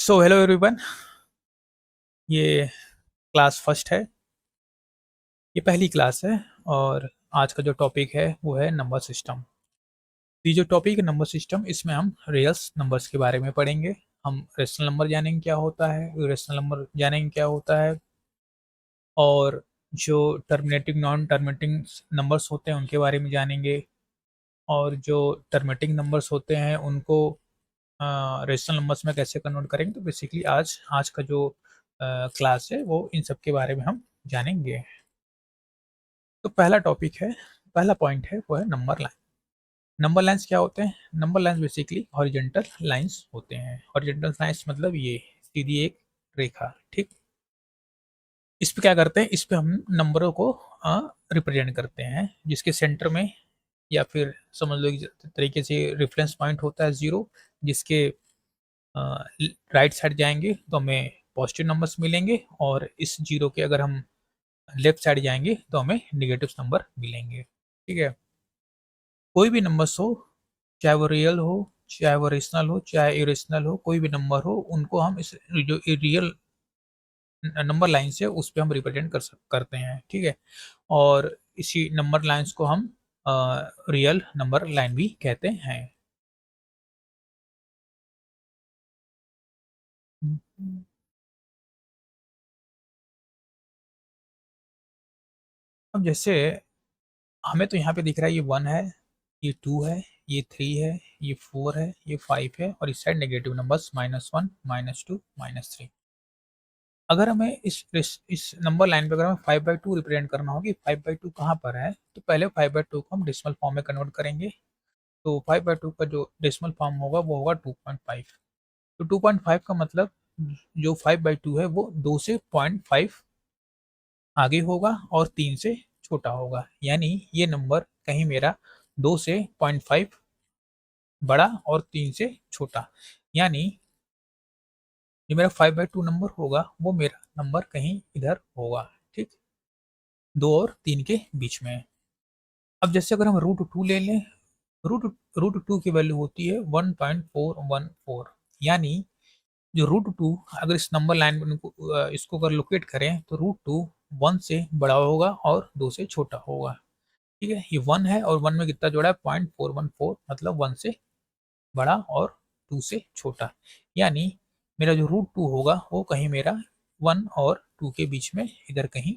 So hello everyone. ये class first है। ये पहली क्लास है। और आज का जो टॉपिक है वो है नंबर सिस्टम। ये जो टॉपिक है नंबर सिस्टम, इसमें हम रियल्स नंबर्स के बारे में पढ़ेंगे। हम रेशनल नंबर जानेंगे क्या होता है, इरेशनल नंबर जानेंगे क्या होता है, और जो टर्मिनेटिंग नॉन टर्मिनेटिंग नंबर्स होते हैं उनके बारे में जानेंगे। और जो टर्मिनेटिंग नंबर्स होते हैं उनको रेशनल नंबर्स में कैसे कन्वर्ट करेंगे। तो बेसिकली आज आज का जो क्लास है वो इन सब के बारे में हम जानेंगे। तो पहला टॉपिक है, पहला पॉइंट है वो है नंबर लाइन। नंबर लाइन्स क्या होते हैं? Number lines basically horizontal lines होते हैं। हॉरिजॉन्टल लाइन्स मतलब ये सीधी एक रेखा, ठीक। इस पे क्या करते हैं, इस पे हम नंबरों को रिप्रेजेंट करते हैं, जिसके सेंटर में या फिर समझ लो एक तरीके से रेफरेंस पॉइंट होता है जीरो, जिसके राइट साइड जाएंगे तो हमें पॉजिटिव नंबर्स मिलेंगे, और इस जीरो के अगर हम लेफ्ट साइड जाएंगे तो हमें निगेटिव नंबर मिलेंगे, ठीक है। कोई भी नंबर्स हो, चाहे वो रियल हो, चाहे वो रेशनल हो, चाहे इरेशनल हो, कोई भी नंबर हो, उनको हम इस जो रियल नंबर लाइन से उस पे हम रिप्रेजेंट करते हैं, ठीक है। और इसी नंबर लाइंस को हम रियल नंबर लाइन भी कहते हैं। अब जैसे हमें तो यहाँ पे दिख रहा है ये वन है, ये टू है, ये थ्री है, ये फोर है, ये फाइव है, और इस साइड नेगेटिव नंबर्स -1, -2, -3। अगर हमें इस नंबर लाइन पे अगर हमें 5/2 रिप्रेजेंट करना होगी, 5/2 कहाँ पर है, तो पहले 5/2 को हम डेसिमल फॉर्म में कन्वर्ट करेंगे। तो 5/2 का जो डेसिमल फॉर्म होगा वो होगा 2.5। तो 2.5 का मतलब जो 5/2 है वो 2 से 0.5 आगे होगा और 3 से छोटा होगा, यानी ये नंबर कहीं मेरा 2 से 0.5 बड़ा और 3 से छोटा, यानी जो मेरा 5/2 नंबर होगा वो मेरा नंबर कहीं इधर होगा, ठीक, 2 और 3 के बीच में। अब जैसे अगर हम √2 ले लें, रूट रूट टू की वैल्यू होती है 1.414, यानी जो √2 अगर इस नंबर लाइन में इसको अगर लोकेट करें तो √2 1 से बड़ा होगा और 2 से छोटा होगा, ठीक है। ये 1 है और 1 में कितना जोड़ा है, 0.414, मतलब 1 से बड़ा और 2 से छोटा, यानी मेरा जो √2 होगा वो कहीं मेरा 1 और 2 के बीच में इधर कहीं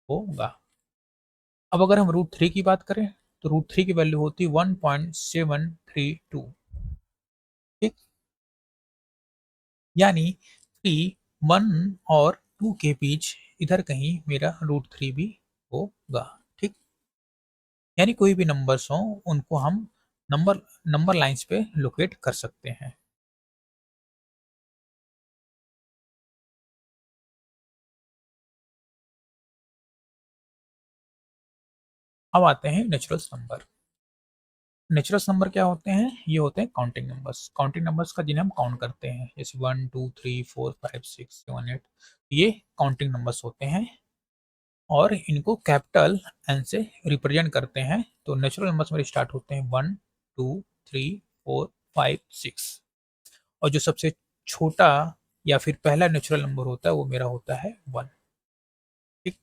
होगा। अब अगर हम √3 की बात करें तो √3 की वैल्यू होती है 1.732, ठीक, यानी 3, 1 और 2 के बीच इधर कहीं मेरा √3 भी होगा, ठीक। यानी कोई भी नंबर्स हों उनको हम नंबर नंबर लाइंस पे लोकेट कर सकते हैं। अब आते हैं नेचुरल्स नंबर। नेचुरल्स नंबर क्या होते हैं? ये होते हैं काउंटिंग नंबर्स। काउंटिंग नंबर्स का जिन्हें हम काउंट करते हैं, जैसे 1 2 3 4 5 6 7 8, ये काउंटिंग नंबर्स होते हैं और इनको कैपिटल एन से रिप्रेजेंट करते हैं। तो नेचुरल नंबर्स मेरे स्टार्ट होते हैं 1 2 3 4 5 6, और जो सबसे छोटा या फिर पहला नेचुरल नंबर होता है वो मेरा होता है 1, ठीक।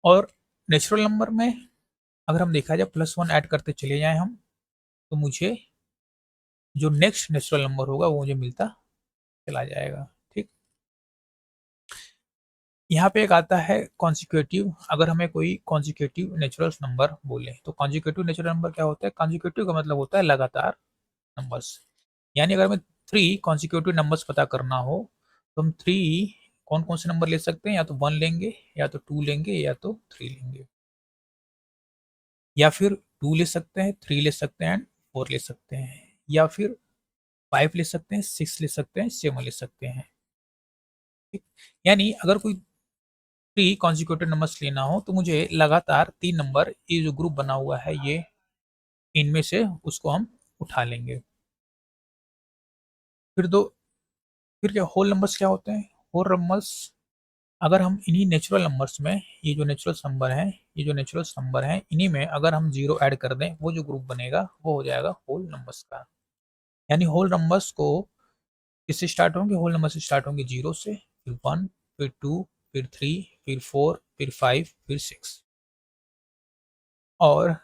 और नेचुरल नंबर में अगर हम देखा जाए +1 ऐड करते चले जाएं हम, तो मुझे जो नेक्स्ट नेचुरल नंबर होगा वो मुझे मिलता चला जाएगा, ठीक। यहाँ पे एक आता है कॉन्जिक्यूटिव। अगर हमें कोई कॉन्जिक्यूटिव नेचुरल नंबर बोले तो कॉन्जिक्यूटिव नेचुरल नंबर क्या होता है? कॉन्जिक्यूटिव का मतलब होता है लगातार नंबर्स, यानी अगर हमें 3 कॉन्जिक्यूटिव नंबर्स पता करना हो तो हम 3 कौन कौन से नंबर ले सकते हैं, या तो 1 लेंगे, या तो 2 लेंगे, या तो 3 लेंगे, या फिर 2 ले सकते हैं, 3 ले सकते हैं, 4 ले सकते हैं, या फिर 5 ले सकते हैं, 6 ले सकते हैं, 7 ले सकते हैं, ठीक। यानी अगर कोई 3 कॉन्जिक्यूटिव नंबर्स लेना हो तो मुझे लगातार 3 नंबर, ये जो ग्रुप बना हुआ है ये, इनमें से उसको हम उठा लेंगे। फिर दो फिर क्या होल नंबर्स क्या होते हैं? होल नंबर्स, अगर हम इन्हीं नेचुरल नंबर्स में, ये जो नेचुरल नंबर हैं, ये जो नेचुरल नंबर हैं, इन्हीं में अगर हम 0 ऐड कर दें, वो जो ग्रुप बनेगा वो हो जाएगा होल नंबर्स का। यानी होल नंबर्स को किससे स्टार्ट होंगे? होल नंबर से स्टार्ट होंगे 0 से, फिर 1, फिर 2, फिर 3, फिर 4, फिर 5, फिर 6 और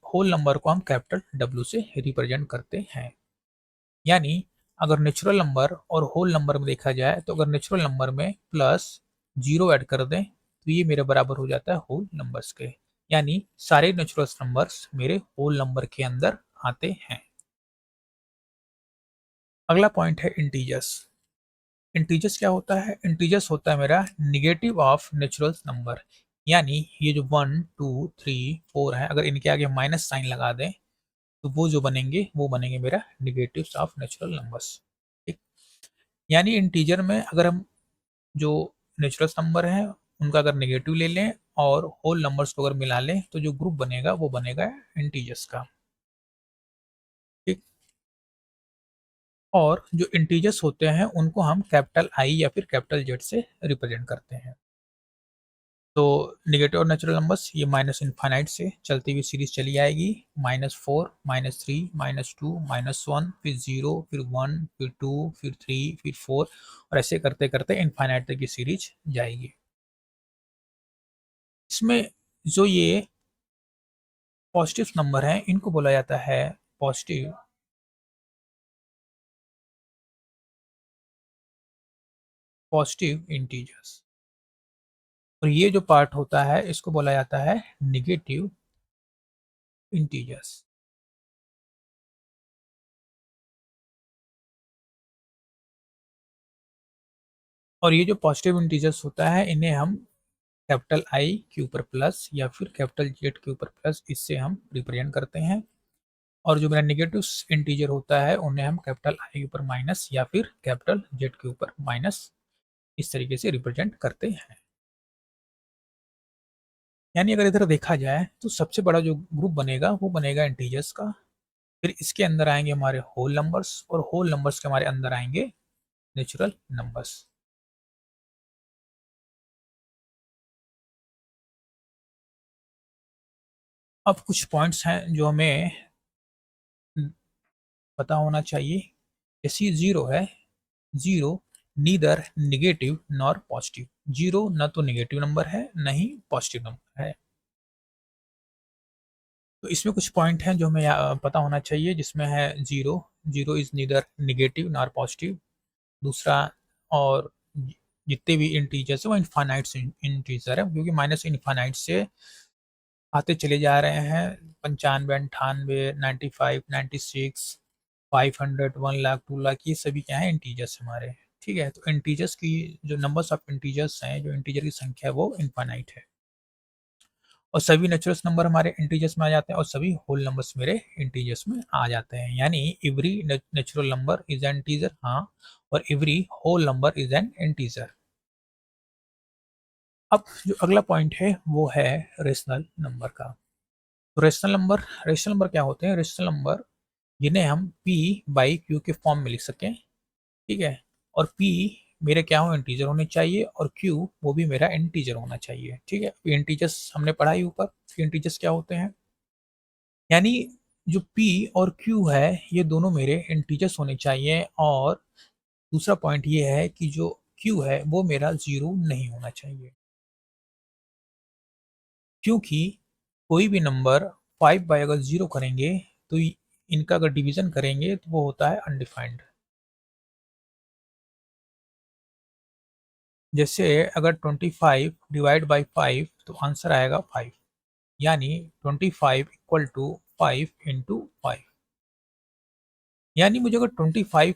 होल नंबर को हम कैपिटल W से रिप्रेजेंट करते हैं। यानी अगर नेचुरल नंबर और होल नंबर में देखा जाए तो अगर नेचुरल नंबर में प्लस 0 ऐड कर दें तो ये मेरे बराबर हो जाता है होल नंबर्स के। यानी सारे नेचुरल नंबर्स मेरे होल नंबर के अंदर आते हैं। अगला पॉइंट है इंटीजर्स। इंटीजर्स क्या होता है? इंटीजर्स होता है मेरा निगेटिव ऑफ नेचुरल नंबर। यानी ये जो 1, 2, 3, 4 है, अगर इनके आगे माइनस साइन लगा दें तो वो बनेंगे मेरा निगेटिव्स ऑफ नेचुरल नंबर्स। ठीक। यानी इंटीजर में अगर हम जो नेचुरल नंबर है उनका अगर नेगेटिव ले लें और होल नंबर्स को अगर मिला लें तो जो ग्रुप बनेगा वो बनेगा इंटीजर्स का। ठीक। और जो इंटीजर्स होते हैं उनको हम कैपिटल आई या फिर कैपिटल जेड से रिप्रेजेंट करते हैं। तो नेगेटिव और नेचुरल नंबर्स ये माइनस इनफाइनाइट से चलती हुई सीरीज चली आएगी। -4, -3, -2, -1, फिर 0, फिर 1, फिर 2, फिर 3, फिर 4 और ऐसे करते करते इनफाइनाइट तक की सीरीज जाएगी। इसमें जो ये पॉजिटिव नंबर हैं इनको बोला जाता है पॉजिटिव पॉजिटिव इंटीजर्स और ये जो पार्ट होता है इसको बोला जाता है निगेटिव इंटीजर्स। और ये जो पॉजिटिव इंटीजर्स होता है इन्हें हम कैपिटल आई के ऊपर प्लस या फिर कैपिटल जेड के ऊपर प्लस इससे हम रिप्रेजेंट करते हैं। और जो मेरा नेगेटिव इंटीजर होता है उन्हें हम कैपिटल आई के ऊपर माइनस या फिर कैपिटल जेड के ऊपर माइनस इस तरीके से रिप्रेजेंट करते हैं। यानी अगर इधर देखा जाए तो सबसे बड़ा जो ग्रुप बनेगा वो बनेगा इंटीजर्स का। फिर इसके अंदर आएंगे हमारे होल नंबर्स और होल नंबर्स के हमारे अंदर आएंगे नेचुरल नंबर्स। अब कुछ पॉइंट्स हैं जो हमें पता होना चाहिए। जैसे 0 है, 0 नीदर नेगेटिव नॉर पॉजिटिव। 0 ना तो नेगेटिव नंबर है ना ही पॉजिटिव नंबर है। तो इसमें कुछ पॉइंट हैं जो हमें पता होना चाहिए जिसमें है 0, 0 is neither negative nor positive. दूसरा और जितने भी इंटीजर्स है वो इनफाइनाइट इंटीजर है क्योंकि माइनस इनफाइनाइट से आते चले जा रहे हैं। 95, 98, 95, 96, 500, 1 लाख, 2 लाख ये सभी क्या है इंटीजर्स हमारे। ठीक है। तो इंटीजर्स की जो नंबर्स ऑफ इंटीजर्स हैं जो इंटीजर की संख्या है वो इनफाइनाइट है। और सभी नेचुरल नंबर हमारे इंटीजर्स में आ जाते हैं और सभी होल नंबर्स मेरे इंटीजर्स में आ जाते हैं। यानी every natural number is an integer. हाँ। और every whole number is an integer. अब जो अगला पॉइंट है वो है रेशनल नंबर का। तो रेशनल नंबर क्या होते हैं? रेशनल नंबर जिन्हें हम p बाई क्यू के फॉर्म में लिख सकें। ठीक है। और p मेरे क्या हो इंटीजर होने चाहिए और q वो भी मेरा इंटीजर होना चाहिए। ठीक है। इंटीजर्स हमने पढ़ा ही ऊपर। इंटीजर्स क्या होते हैं? यानी जो p और q है ये दोनों मेरे इंटीजर्स होने चाहिए। और दूसरा पॉइंट ये है कि जो q है वो मेरा जीरो नहीं होना चाहिए क्योंकि कोई भी नंबर 5 बाय अगर जीरो करेंगे तो इनका अगर डिवीजन करेंगे तो वो होता है अनडिफाइंड। जैसे अगर 25 डिवाइड बाय 5 तो आंसर आएगा 5। यानी 25 इक्वल टू 5 इंटू 5। यानी मुझे अगर 25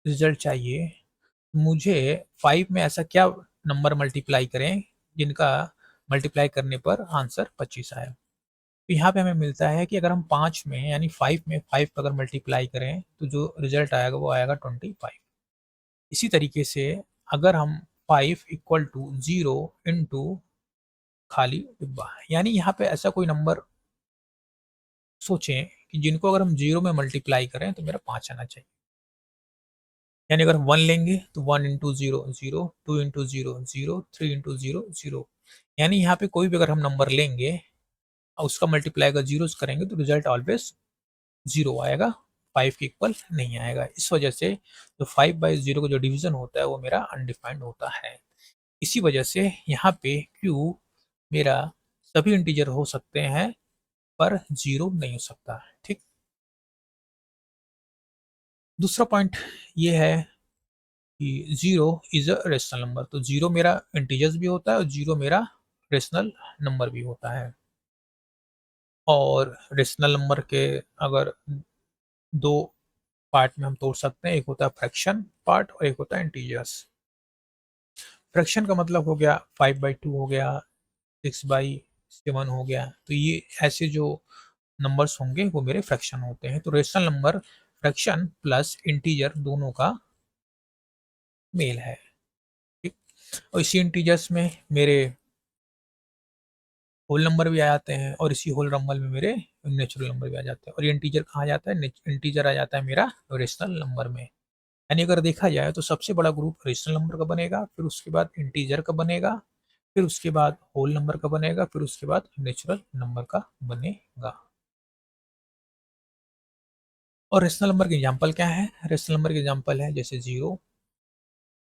रिजल्ट चाहिए मुझे 5 में ऐसा क्या नंबर मल्टीप्लाई करें जिनका मल्टीप्लाई करने पर आंसर 25 आए। तो यहाँ पे हमें मिलता है कि अगर हम 5 में यानी 5 में 5 का अगर मल्टीप्लाई करें तो जो रिजल्ट आएगा वो आएगा 25। इसी तरीके से अगर हम 5 इक्वल टू 0 इंटू खाली डिब्बा, यानी यहाँ पे ऐसा कोई नंबर सोचें कि जिनको अगर हम 0 में मल्टीप्लाई करें तो मेरा 5 आना चाहिए। यानी अगर हम 1 लेंगे तो 1 इंटू 0 0, 2 इंटू 0 0, 3 इंटू 0 0। यानी यहाँ पे कोई भी अगर हम नंबर लेंगे और उसका मल्टीप्लाई अगर जीरो करेंगे तो रिजल्ट ऑलवेज 0 आएगा। 5 के इक्वल नहीं आएगा। इस वजह से जो 5/0 का जो डिवीज़न होता है वो मेरा अनडिफाइंड होता है। इसी वजह से यहाँ पे q मेरा सभी इंटीजर हो सकते हैं पर 0 नहीं हो सकता। ठीक। दूसरा पॉइंट ये है कि 0 इज़ अ रेशनल नंबर। तो 0 मेरा इंटीजर्स भी होता है और 0 मेरा रेशनल नंबर भी होता है। और रेशनल नंबर के अगर 2 पार्ट में हम तोड़ सकते हैं, एक होता है फ्रैक्शन पार्ट और एक होता है इंटीजर्स। फ्रैक्शन का मतलब हो गया 5/2 हो गया, 6/7 हो गया। तो ये ऐसे जो नंबर्स होंगे वो मेरे फ्रैक्शन होते हैं। तो rational number fraction plus integer दोनों का मेल है। ठीक। और इसी इंटीजर्स में मेरे होल नंबर भी आ जाते हैं और इसी होल नंबर में मेरे नेचुरल नंबर भी आ जाते हैं। और ये इंटीजर कहाँ जाता है? इंटीजर आ जाता है मेरा रेशनल नंबर में। यानी अगर देखा जाए तो सबसे बड़ा ग्रुप रेशनल नंबर का बनेगा, फिर उसके बाद इंटीजर का बनेगा, फिर उसके बाद होल नंबर का बनेगा, फिर उसके बाद नेचुरल नंबर का बनेगा। और रेशनल नंबर के एग्जांपल क्या है? रेशनल नंबर के एग्जांपल है जैसे 0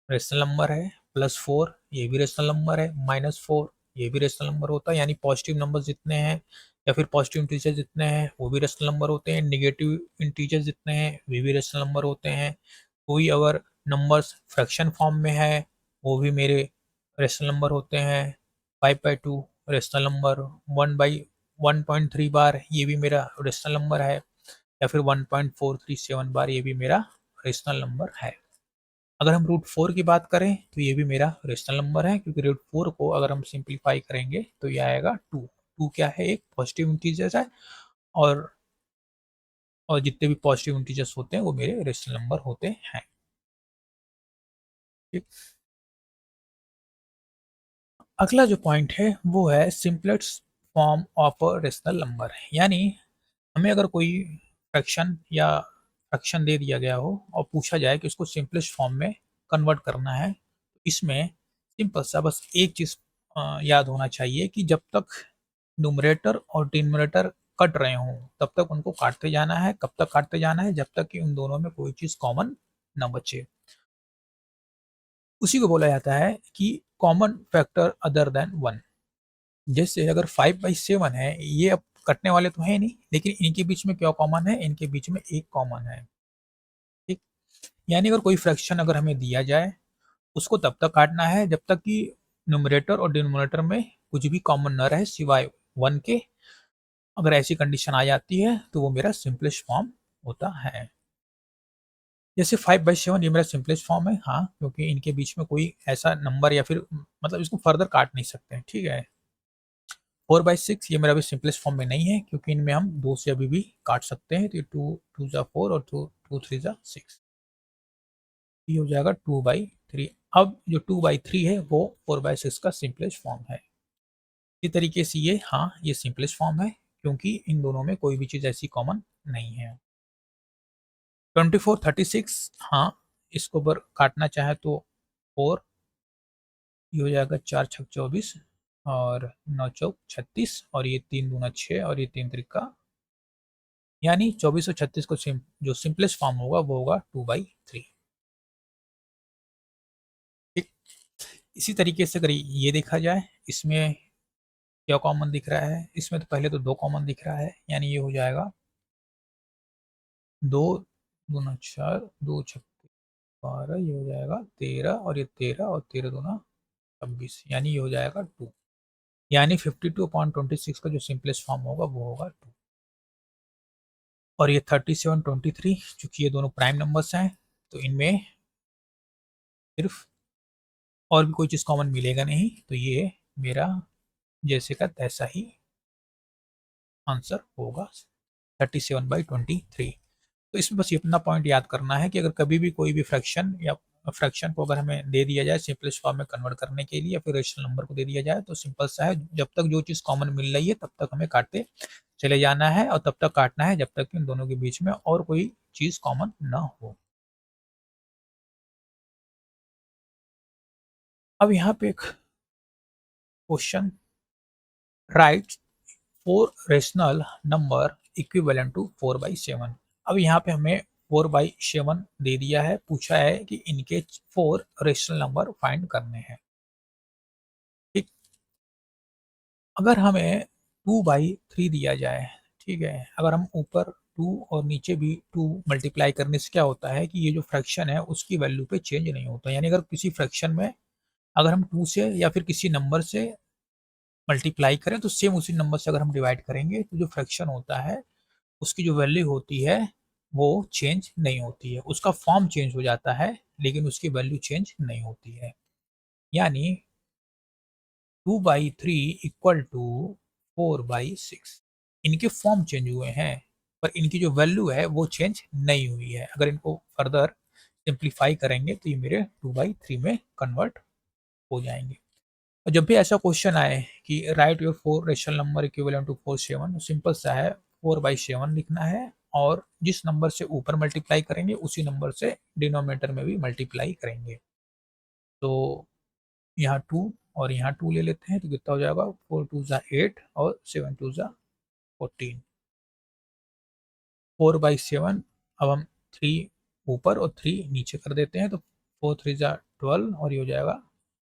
रेशनल नंबर है, +4 ये भी रेशनल नंबर है, -4 ये भी रेशनल नंबर होता है। यानी पॉजिटिव नंबर जितने हैं या फिर पॉजिटिव इंटीजर जितने हैं वो भी रेशनल नंबर होते हैं। नेगेटिव इंटीजर जितने हैं वे भी रेशनल नंबर होते हैं। कोई अगर नंबर्स फ्रैक्शन फॉर्म में है वो भी मेरे रेशनल नंबर होते हैं। 5/2 रेशनल नंबर, 1/1.3 बार ये भी मेरा रेशनल नंबर है, या फिर 1.437 बार ये भी मेरा रेशनल नंबर है। अगर हम √4 की बात करें तो ये भी मेरा रेशनल नंबर है, क्योंकि √4 को अगर हम सिंप्लीफाई करेंगे तो ये आएगा 2। 2 क्या है? एक पॉजिटिव इंटीजर है। और जितने भी पॉजिटिव इंटीजर्स होते हैं वो मेरे रेशनल नंबर होते हैं। ठीक। अगला जो पॉइंट है वो है simplest form of a rational number. यानी हमें अगर कोई फ्रैक्शन या फ्रैक्शन दे दिया गया हो और पूछा जाए कि उसको सिंपलेस्ट फॉर्म में कन्वर्ट करना है, तो इसमें सिंपल सा बस एक चीज़ याद होना चाहिए कि जब तक न्यूमरेटर और डिनोमिनेटर कट रहे हों तब तक उनको काटते जाना है। कब तक काटते जाना है? जब तक कि उन दोनों में कोई चीज़ कॉमन ना बचे। उसी को बोला जाता है कि कॉमन फैक्टर अदर देन 1। जैसे अगर 5/7 है, ये अब कटने वाले तो हैं नहीं, लेकिन इनके बीच में क्या कॉमन है? इनके बीच में 1 कॉमन है। ठीक। यानी अगर कोई फ्रैक्शन अगर हमें दिया जाए, उसको तब तक काटना है जब तक कि न्यूमरेटर और डिनोमिनेटर में कुछ भी कॉमन ना रहे सिवाय 1 के। अगर ऐसी कंडीशन आ जाती है तो वो मेरा सिंपलेस्ट फॉर्म होता है। जैसे 5/7 ये मेरा सिंपलेस्ट फॉर्म है, हाँ, क्योंकि इनके बीच में कोई ऐसा नंबर या फिर मतलब इसको फर्दर काट नहीं सकते हैं, ठीक है। 4/6 ये मेरा अभी सिंपलेस्ट फॉर्म में नहीं है, क्योंकि इनमें हम 2 से अभी भी काट सकते हैं। तो ये 2 2 जा 4 और 2 2 3 जा 6, ये हो जाएगा 2/3। अब जो 2/3 है वो 4/6 का सिंपलेस्ट फॉर्म है। इसी तरीके से ये, हाँ, ये सिंपलेस्ट फॉर्म है, क्योंकि इन दोनों में कोई भी चीज़ ऐसी कॉमन नहीं है। 24 36, हाँ, इसको अगर काटना चाहे तो 4, ये हो जाएगा 4 छक 24 और 9 चौक 36 और ये 3 दूना 6 और ये 3 त्रिका, यानी 24 और 36 को जो सिंपलेस्ट फॉर्म होगा वो होगा 2/3। ठीक। इसी तरीके से अगर ये देखा जाए, इसमें क्या कॉमन दिख रहा है? इसमें तो पहले तो 2 कॉमन दिख रहा है, यानी ये हो जाएगा 2 दूना 4, 2 छक 12, ये हो जाएगा 13 और ये 13 और 13 दूना 26, यानी ये हो जाएगा 2। यानी 52/26 का जो सिंपलेस्ट फॉर्म होगा वो होगा 2। और ये 37 23, चूंकि ये दोनों प्राइम नंबर्स हैं तो इनमें सिर्फ और भी कोई चीज़ कॉमन मिलेगा नहीं, तो ये मेरा जैसे का तैसा ही आंसर होगा 37/23। तो इसमें बस इतना पॉइंट याद करना है कि अगर कभी भी कोई भी फ्रैक्शन या फ्रैक्शन को अगर हमें दे दिया जाए सिंपलेस्ट फॉर्म में कन्वर्ट करने के लिए या फिर रेशनल नंबर को दे दिया जाए, तो सिंपल सा है, जब तक जो चीज़ कॉमन मिल रही है तब तक हमें काटते चले जाना है और तब तक काटना है जब तक कि इन दोनों के बीच में और कोई चीज़ कॉमन ना हो। अब यहाँ पे एक question, write 4 rational number equivalent to 4/7। अब यहाँ पे हमें 4/7 दे दिया है, पूछा है कि इनके 4 रेशनल नंबर फाइंड करने हैं। ठीक, अगर हमें 2/3 दिया जाए, ठीक है, अगर हम ऊपर 2 और नीचे भी 2 मल्टीप्लाई करने से क्या होता है कि ये जो फ्रैक्शन है उसकी वैल्यू पे चेंज नहीं होता। यानी अगर किसी फ्रैक्शन में अगर हम 2 से या फिर किसी नंबर से मल्टीप्लाई करें तो सेम उसी नंबर से अगर हम डिवाइड करेंगे तो जो फ्रैक्शन होता है उसकी जो वैल्यू होती है वो चेंज नहीं होती है, उसका फॉर्म चेंज हो जाता है लेकिन उसकी वैल्यू चेंज नहीं होती है। यानी 2/3 इक्वल टू 4/6। इनके फॉर्म चेंज हुए हैं पर इनकी जो वैल्यू है वो चेंज नहीं हुई है। अगर इनको फर्दर सिंप्लीफाई करेंगे तो ये मेरे 2/3 में कन्वर्ट हो जाएंगे। और जब भी ऐसा क्वेश्चन आए कि write your 4 rational number equivalent to 4/7, simple सा है, 4/7 लिखना है और जिस नंबर से ऊपर मल्टीप्लाई करेंगे उसी नंबर से डिनोमिनेटर में भी मल्टीप्लाई करेंगे। तो यहाँ 2 और यहाँ 2 ले लेते हैं तो कितना हो जाएगा, 4 2 ज़ा 8 और 7 2 ज़ा 14। 4/7, अब हम 3 ऊपर और 3 नीचे कर देते हैं तो 4 3 ज़ा 12 और ये हो जाएगा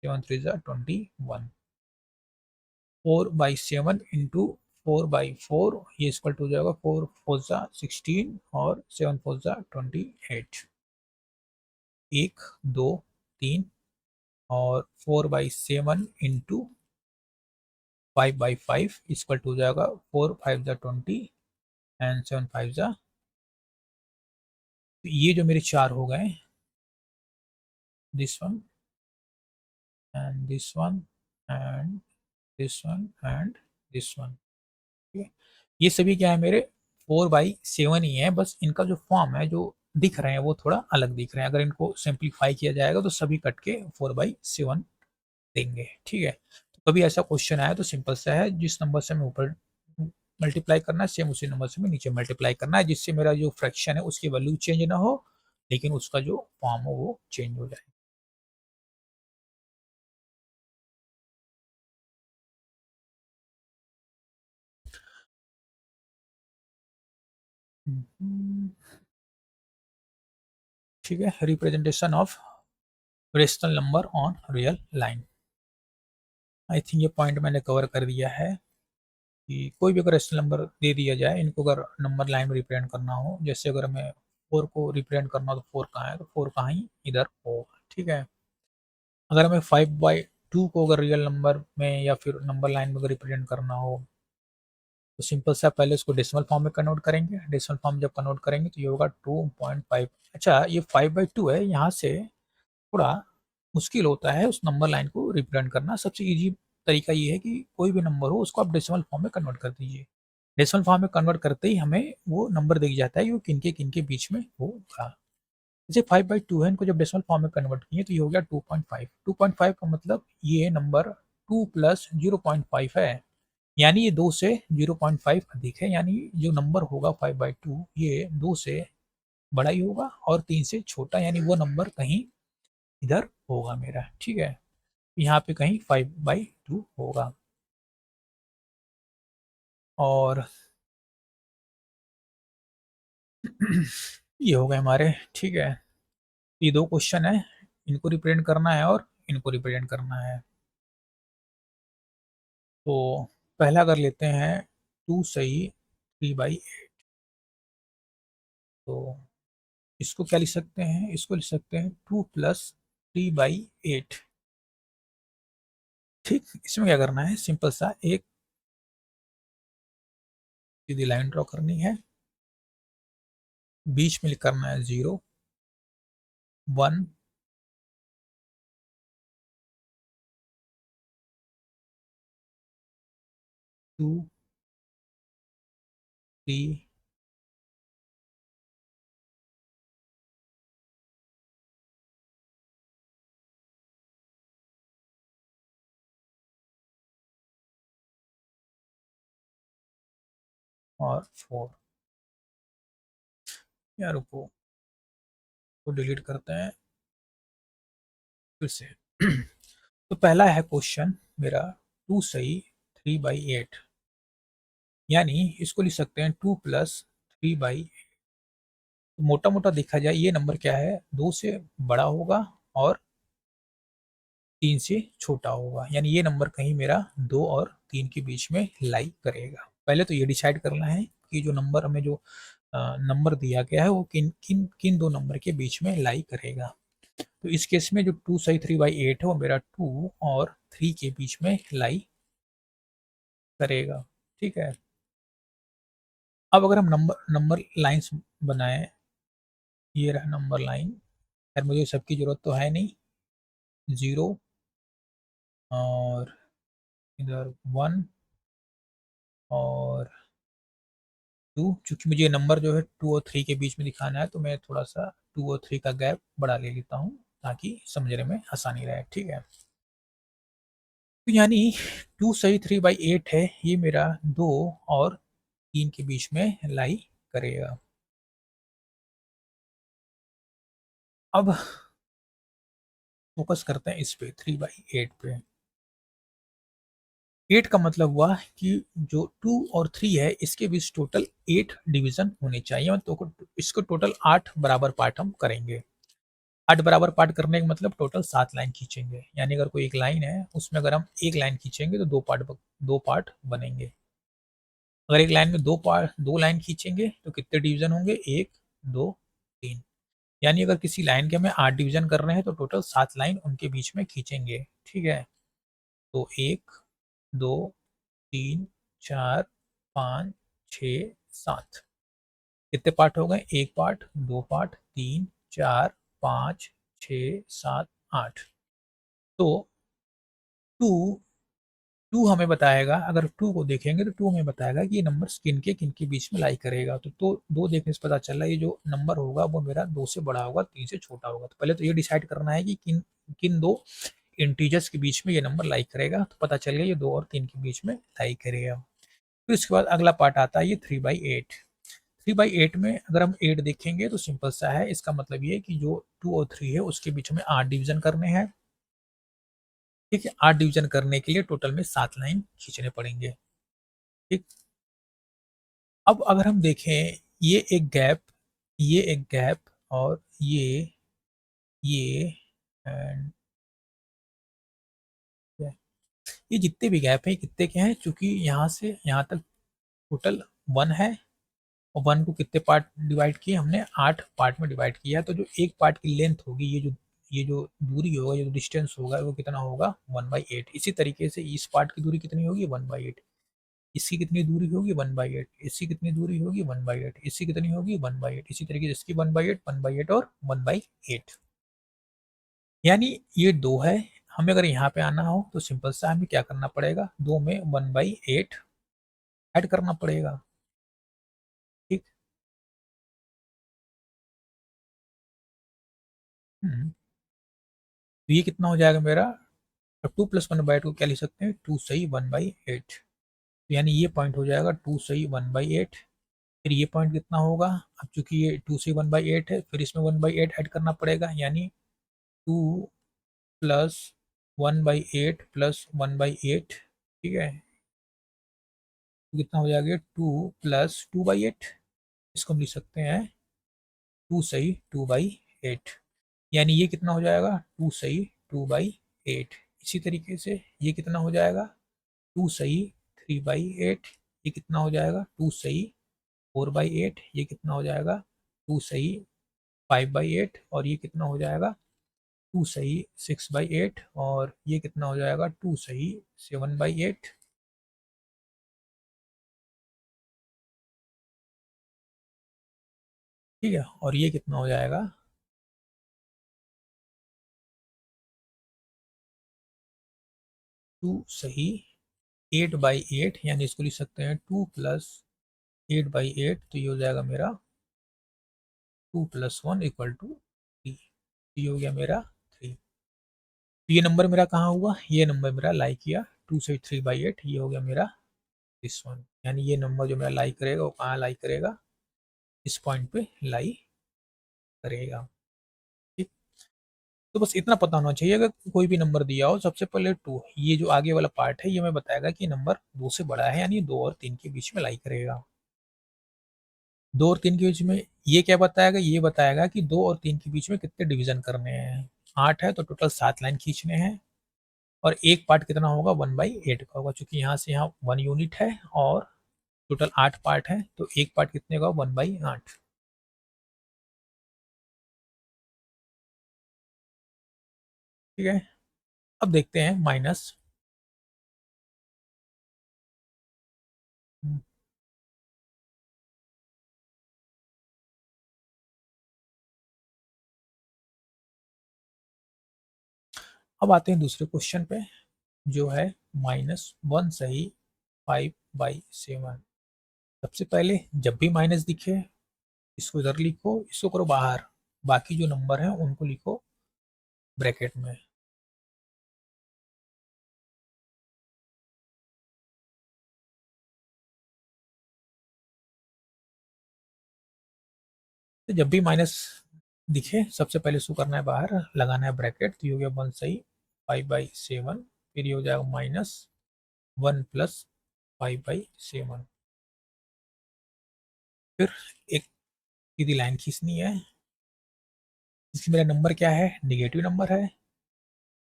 7 3 ज़ा 21। 4/7 इंटू 4/4, ये इक्वल टू हो जाएगा 4 4 ज़ा 16 और 7 4 ज़ा 28। 1 2 3 और 4/7 इंटू 5/5 इक्वल टू हो जाएगा 4 5 ज़ा 20 एंड 7 5 ज़ा, तो ये जो मेरे चार हो गए, this one and this one and this one and this one. ठीक है, ये सभी क्या है मेरे 4/7 ही है, बस इनका जो फॉर्म है जो दिख रहे हैं वो थोड़ा अलग दिख रहे हैं। अगर इनको सिंप्लीफाई किया जाएगा तो सभी कट के 4/7 देंगे। ठीक है, तो कभी ऐसा क्वेश्चन आया तो सिंपल सा है, जिस नंबर से हमें ऊपर मल्टीप्लाई करना है सेम उसी नंबर से हमें नीचे मल्टीप्लाई करना है, जिससे मेरा जो फ्रैक्शन है उसकी वैल्यू चेंज ना हो लेकिन उसका जो फॉर्म हो वो चेंज हो जाए। ठीक है, representation of rational number on real line. I think ये पॉइंट मैंने कवर कर दिया है कि कोई भी अगर रेशनल नंबर दे दिया जाए, इनको अगर नंबर लाइन में रिप्रेजेंट करना हो, जैसे अगर हमें 4 को रिप्रेजेंट करना हो तो 4 कहाँ है, तो 4 कहाँ ही इधर होगा। ठीक है, अगर हमें 5/2 को अगर रियल नंबर में या फिर नंबर लाइन में अगर रिप्रेजेंट करना हो तो सिंपल सा पहले उसको डेसिमल फॉर्म में कन्वर्ट करेंगे। डेसिमल फॉर्म जब कन्वर्ट करेंगे तो ये होगा 2.5। अच्छा, ये 5/2 है, यहाँ से थोड़ा मुश्किल होता है उस नंबर लाइन को रिप्रेजेंट करना। सबसे ईजी तरीका ये है कि कोई भी नंबर हो उसको आप डेसिमल फॉर्म में कन्वर्ट कर दीजिए। डेसिमल फॉर्म में कन्वर्ट करते ही हमें वो नंबर दिख जाता है कि वो किनके बीच में होगा। जैसे 5/2 है, इनको जब डेसिमल फॉर्म में कन्वर्ट किए तो ये हो गया 2.5। 2.5 का मतलब ये नंबर 2 प्लस 0.5 है, यानी ये 2 से 0.5 अधिक है। यानी जो नंबर होगा 5/2 ये 2 से बड़ा ही होगा और 3 से छोटा, यानी वो नंबर कहीं इधर होगा मेरा। ठीक है, यहाँ पे कहीं 5/2 होगा। और ये हो गए हमारे। ठीक है, ये दो क्वेश्चन है, इनको रिप्रेजेंट करना है और इनको रिप्रेजेंट करना है। तो पहला कर लेते हैं 2 सही 3/8। तो इसको क्या लिख सकते हैं, इसको लिख सकते हैं 2 प्लस 3/8। ठीक, इसमें क्या करना है, सिंपल सा एक सीधी लाइन ड्रॉ करनी है, बीच में करना है 0 1 2 3 और 4। या रुको, को डिलीट करते हैं फिर से। तो पहला है क्वेश्चन मेरा 2 सही 3/8, यानी इसको लिख सकते हैं 2 प्लस 3/8। मोटा-मोटा देखा जाए ये नंबर क्या है, 2 से बड़ा होगा और 3 से छोटा होगा। यानी ये नंबर कहीं मेरा 2 और 3 के बीच में लाई करेगा। पहले तो ये डिसाइड करना है कि जो नंबर हमें जो नंबर दिया गया है वो किन 2 नंबर के बीच में लाई करेगा। तो इस केस में जो 2 सही 3/8 है वो मेरा 2 और 3 के बीच में लाई करेगा। ठीक है? अब अगर हम नंबर नंबर लाइन्स बनाएँ, ये रहा नंबर लाइन। खैर मुझे सबकी ज़रूरत तो है नहीं। 0 और इधर 1 और 2, चूँकि मुझे नंबर जो है 2 और 3 के बीच में दिखाना है, तो मैं थोड़ा-सा 2 और 3 का गैप बढ़ा ले लेता हूँ, ताकि समझने में आसानी रहे, ठीक है? तो यानी 2 सही 3/8 है, ये मेरा 2 और 3 के बीच में लाई करेगा। अब फ़ोकस करते हैं इस पे 3/8 पे। 8 का मतलब हुआ कि जो 2 और 3 है, इसके बीच टोटल 8 डिवीज़न होने चाहिए और तो को इसको टोटल 8 बराबर पार्ट हम करेंगे। 8 बराबर पार्ट करने का मतलब टोटल 7 लाइन खींचेंगे। यानी अगर कोई एक लाइन है, उसमें अगर हम 1 लाइन खींचेंगे तो 2 पार्ट बनेंगे। अगर एक लाइन में 2 लाइन खींचेंगे तो कितने डिवीज़न होंगे? 1, 2, 3। यानी अगर किसी लाइन के हमें 8 डिवीज़न करने हैं तो टोटल 7 लाइन उनके बीच में खींचेंगे। ठीक है? तो 1, 2, 3, 4, 5, 6, 7। कितने पार्ट हो गए? 1 पार्ट, 2 पार्ट, 3, 4, 5, 6, 7, 8। तो 2 2 हमें बताएगा, अगर 2 को देखेंगे तो 2 हमें बताएगा कि ये नंबर किन के बीच में लाई करेगा। तो 2 देखने से पता चल रहा है ये जो नंबर होगा वो मेरा 2 से बड़ा होगा, 3 से छोटा होगा। तो पहले तो ये डिसाइड करना है कि किन 2 इंटीजर्स के बीच में ये नंबर लाई करेगा। तो पता चल गया ये 2 और 3 के बीच में लाई करेगा। फिर उसके बाद अगला पार्ट आता है ये 3/8। 3/8 में अगर हम 8 देखेंगे तो सिंपल सा है, इसका मतलब ये है कि जो 2 और 3 है उसके बीच में 8 डिवीज़न करने हैं। ठीक है? 8 डिवीज़न करने के लिए टोटल में 7 लाइन खींचने पड़ेंगे। ठीक? अब अगर हम देखें ये एक गैप, ये एक गैप और ये एंड ये जितने भी गैप हैं, कितने के हैं? चूँकि यहाँ से यहाँ तक टोटल 1 है और 1 को कितने पार्ट डिवाइड किए हमने? 8 पार्ट में डिवाइड किया है। तो जो एक पार्ट की लेंथ होगी, ये जो दूरी होगा, ये जो डिस्टेंस होगा, वो कितना होगा? 1/8। इसी तरीके से इस पार्ट की दूरी कितनी होगी? 1/8। इसकी कितनी दूरी होगी? 1/8। इसकी कितनी दूरी होगी? 1/8। इसकी कितनी होगी? 1/8। इसी तरीके से इसकी 1/8, 1/8 और 1/8। यानी ये 2 है। हमें अगर यहाँ पे आना हो तो सिंपल सा हमें क्या करना पड़ेगा? 2 में 1/8 ऐड करना पड़ेगा। ठीक? हुँ। तो ये कितना हो जाएगा मेरा? अब 2 + 1/8 को क्या लिख सकते हैं? 2 सही 1/8। यानी ये पॉइंट हो जाएगा 2 सही 1/8। फिर ये पॉइंट कितना होगा? अब चूँकि ये 2 सही 1/8 है, फिर इसमें 1/8 ऐड करना पड़ेगा, यानी 2 प्लस 1/8 प्लस 1/8। ठीक है? तो कितना हो जाएगा? 2 प्लस 2/8। इसको हम लिख सकते हैं 2 सही 2/8। यानी ये कितना हो जाएगा? 2 सही 2/8। इसी तरीके से ये कितना हो जाएगा? 2 सही 3/8। ये कितना हो जाएगा? 2 सही 4/8। ये कितना हो जाएगा? 2 सही 5/8 और ये कितना हो जाएगा? 2 सही 6/8 और ये कितना हो जाएगा? 2 सही 7/8। ठीक है? और ये कितना हो जाएगा? 2 सही 8/8। यानी इसको लिख सकते हैं 2 प्लस 8/8। तो ये हो जाएगा मेरा 2 + 1 = 3। ये हो गया मेरा 3। तो ये नंबर मेरा कहाँ हुआ? ये नंबर मेरा लाई किया 2 से 3/8। ये हो गया मेरा दिस वन। यानी ये नंबर जो मेरा लाई करेगा वो कहाँ लाई करेगा? इस पॉइंट पे लाई करेगा। ठीक? तो बस इतना पता होना चाहिए, अगर कोई भी नंबर दिया हो सबसे पहले 2, ये जो आगे वाला पार्ट है ये हमें बताएगा कि नंबर 2 से बड़ा है, यानी 2 और 3 के बीच में लाई करेगा। 2 और 3 के बीच में ये क्या बताएगा, ये बताएगा कि 2 और 3 के बीच में कितने डिवीजन करने हैं। 8 है तो टोटल 7 लाइन खींचने हैं, और एक पार्ट कितना होगा, 1/8 का होगा, क्योंकि यहाँ से यहाँ 1 यूनिट है और टोटल 8 पार्ट है, तो एक पार्ट कितने का, 1/8। ठीक है, अब देखते हैं माइनस। अब आते हैं दूसरे क्वेश्चन पे, जो है -1 सही 5/7। सबसे पहले जब भी माइनस दिखे इसको इधर लिखो, इसको करो बाहर, बाकी जो नंबर है उनको लिखो ब्रैकेट में। तो जब भी माइनस दिखे सबसे पहले इसको करना है बाहर, लगाना है ब्रैकेट, तो ये हो गया 1 सही 5/7। फिर ये हो जाएगा -1 + 5/7। फिर एक सीधी लाइन खींचनी है, इसमें मेरा नंबर क्या है, निगेटिव नंबर है,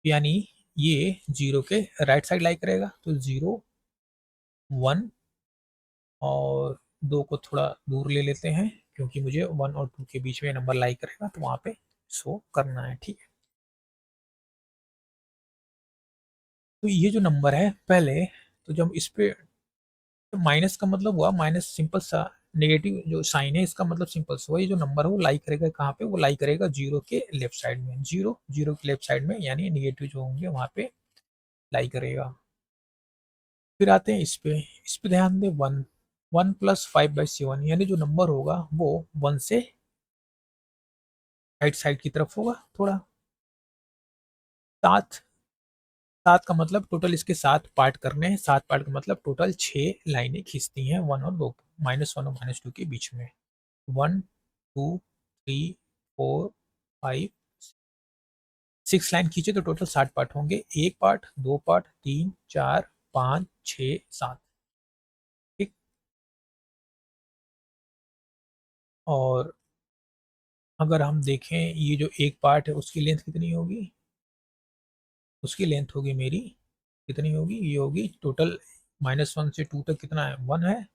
यानी ये 0 के राइट साइड लाई करेगा, तो 0 1 और 2 को थोड़ा दूर ले लेते हैं, क्योंकि मुझे 1 और 2 के बीच में नंबर लाई करेगा, तो वहाँ पे शो करना है। ठीक है, तो ये जो नंबर है पहले, तो जब इस पे, तो माइनस का मतलब हुआ माइनस, सिंपल सा नेगेटिव जो साइन है इसका मतलब सिंपल सा, वही जो नंबर है वो लाई करेगा कहाँ पे, वो लाई करेगा 0 के लेफ्ट साइड में, 0 0 के लेफ्ट साइड में, यानी नेगेटिव जो होंगे वहाँ पे लाई करेगा। फिर आते हैं इस पे ध्यान दे, 1 1 + 5/7, यानी जो नंबर होगा वो 1 से राइट साइड की तरफ होगा थोड़ा। 7 7 का मतलब टोटल इसके 7 पार्ट करने हैं, 7 पार्ट का मतलब टोटल 6 लाइनें खींचती हैं, 1 और 2, -1 और -2 के बीच में। 1 2 3 4 5 6 लाइन खींचे तो टोटल 60 पार्ट होंगे, एक पार्ट, दो पार्ट, 3 4 5 6 7। ठीक, और अगर हम देखें ये जो एक पार्ट है उसकी लेंथ कितनी होगी, उसकी लेंथ होगी मेरी, कितनी होगी, ये होगी टोटल -1 से 2 तक कितना है, 1 है,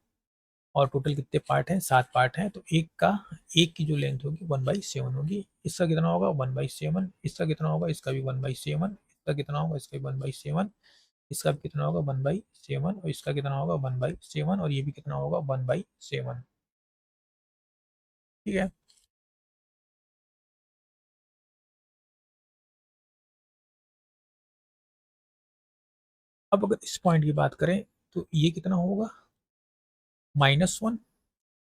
और टोटल कितने पार्ट हैं, 7 पार्ट हैं, तो एक की जो लेंथ होगी 1/7 होगी। इसका कितना होगा, 1/7। इसका कितना होगा, इसका भी 1/7। इसका कितना होगा, इसका भी 1/7। इसका भी कितना होगा, 1/7, और इसका कितना होगा, 1/7, और ये भी कितना होगा, 1/7। ठीक है, अब अगर इस पॉइंट की बात करें तो ये कितना होगा, -1।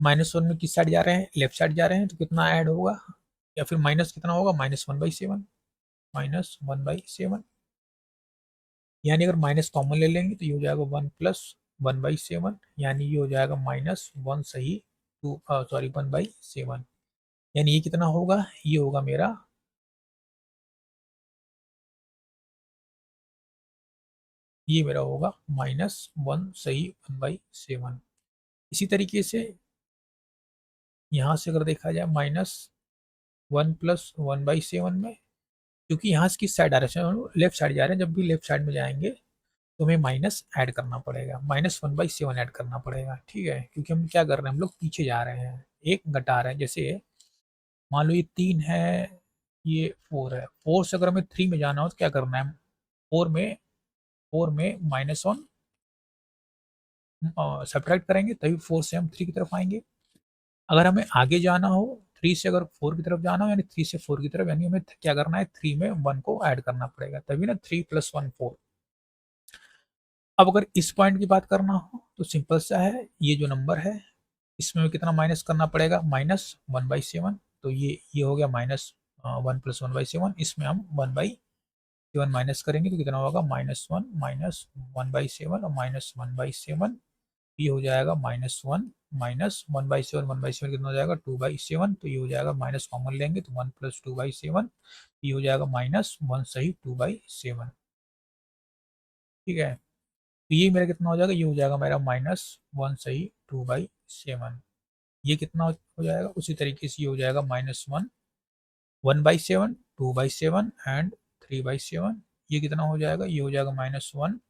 -1 में किस साइड जा रहे हैं, लेफ्ट साइड जा रहे हैं, तो कितना ऐड होगा, या फिर माइनस कितना होगा, -1/7, -1/7, यानी अगर माइनस कॉमन ले लेंगे तो ये हो जाएगा 1 + 1/7, यानी ये हो जाएगा -1 सही 2, सॉरी 1/7, यानी ये कितना होगा, ये होगा मेरा, ये मेरा होगा -1 सही 1/7। इसी तरीके से यहाँ से अगर देखा जाए -1 + 1/7 में, क्योंकि यहाँ से किस साइड आ रहे हैं, लेफ्ट साइड जा रहे हैं, जब भी लेफ्ट साइड में जाएंगे तो हमें माइनस ऐड करना पड़ेगा, -1/7 ऐड करना पड़ेगा। ठीक है, क्योंकि हम क्या कर रहे हैं, हम लोग पीछे जा रहे हैं, एक घटा रहे हैं, जैसे मान लो ये 3 है, ये 4 है, 4 से अगर हमें 3 में जाना हो तो क्या करना है, 4 में 4 में -1 सब्ट्रैक्ट करेंगे, तभी 4 से हम 3 की तरफ आएंगे। अगर हमें आगे जाना हो, 3 से अगर 4 की तरफ जाना हो, यानी 3 से 4 की तरफ, यानी हमें क्या करना है, 3 में 1 को ऐड करना पड़ेगा, तभी ना 3 + 1 4। अब अगर इस पॉइंट की बात करना हो तो सिंपल सा है, ये जो नंबर है इसमें कितना माइनस करना पड़ेगा, -1/7, तो ये हो गया -1 + 1/7, इसमें हम 1/7 माइनस करेंगे तो कितना होगा, -1 -1/7 और -1/7, ये हो जाएगा -1 -1/7, 1/7 कितना हो जाएगा, 2/7, तो ये हो जाएगा, माइनस कॉमन लेंगे तो 1 + 2/7, ये हो जाएगा -1 सही 2/7। ठीक है, तो ये मेरा कितना हो जाएगा, ये हो जाएगा मेरा -1 सही 2/7। ये कितना हो जाएगा, उसी तरीके से ये हो जाएगा -1, 1/7, 2/7 एंड 3/7। ये कितना हो जाएगा, ये हो जाएगा -1,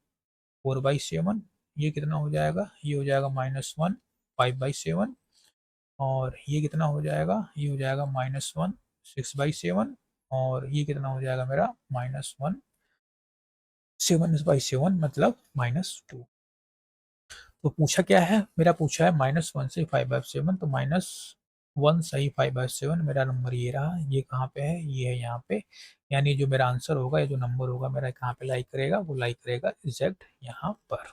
4/7। ये कितना हो जाएगा, ये हो जाएगा -1, 5/7। और ये कितना हो जाएगा, ये हो जाएगा -1, 6/7। और ये कितना हो जाएगा मेरा -1, 7/7 मतलब -2। तो पूछा क्या है मेरा, पूछा है -1 से 5/7, तो -1 सही 5/7 मेरा नंबर ये रहा। ये कहाँ पे है, ये है यहाँ पे। यानी जो मेरा आंसर होगा या जो नंबर होगा मेरा कहाँ पे लाई करेगा, वो लाई करेगा एग्जैक्ट यहाँ पर।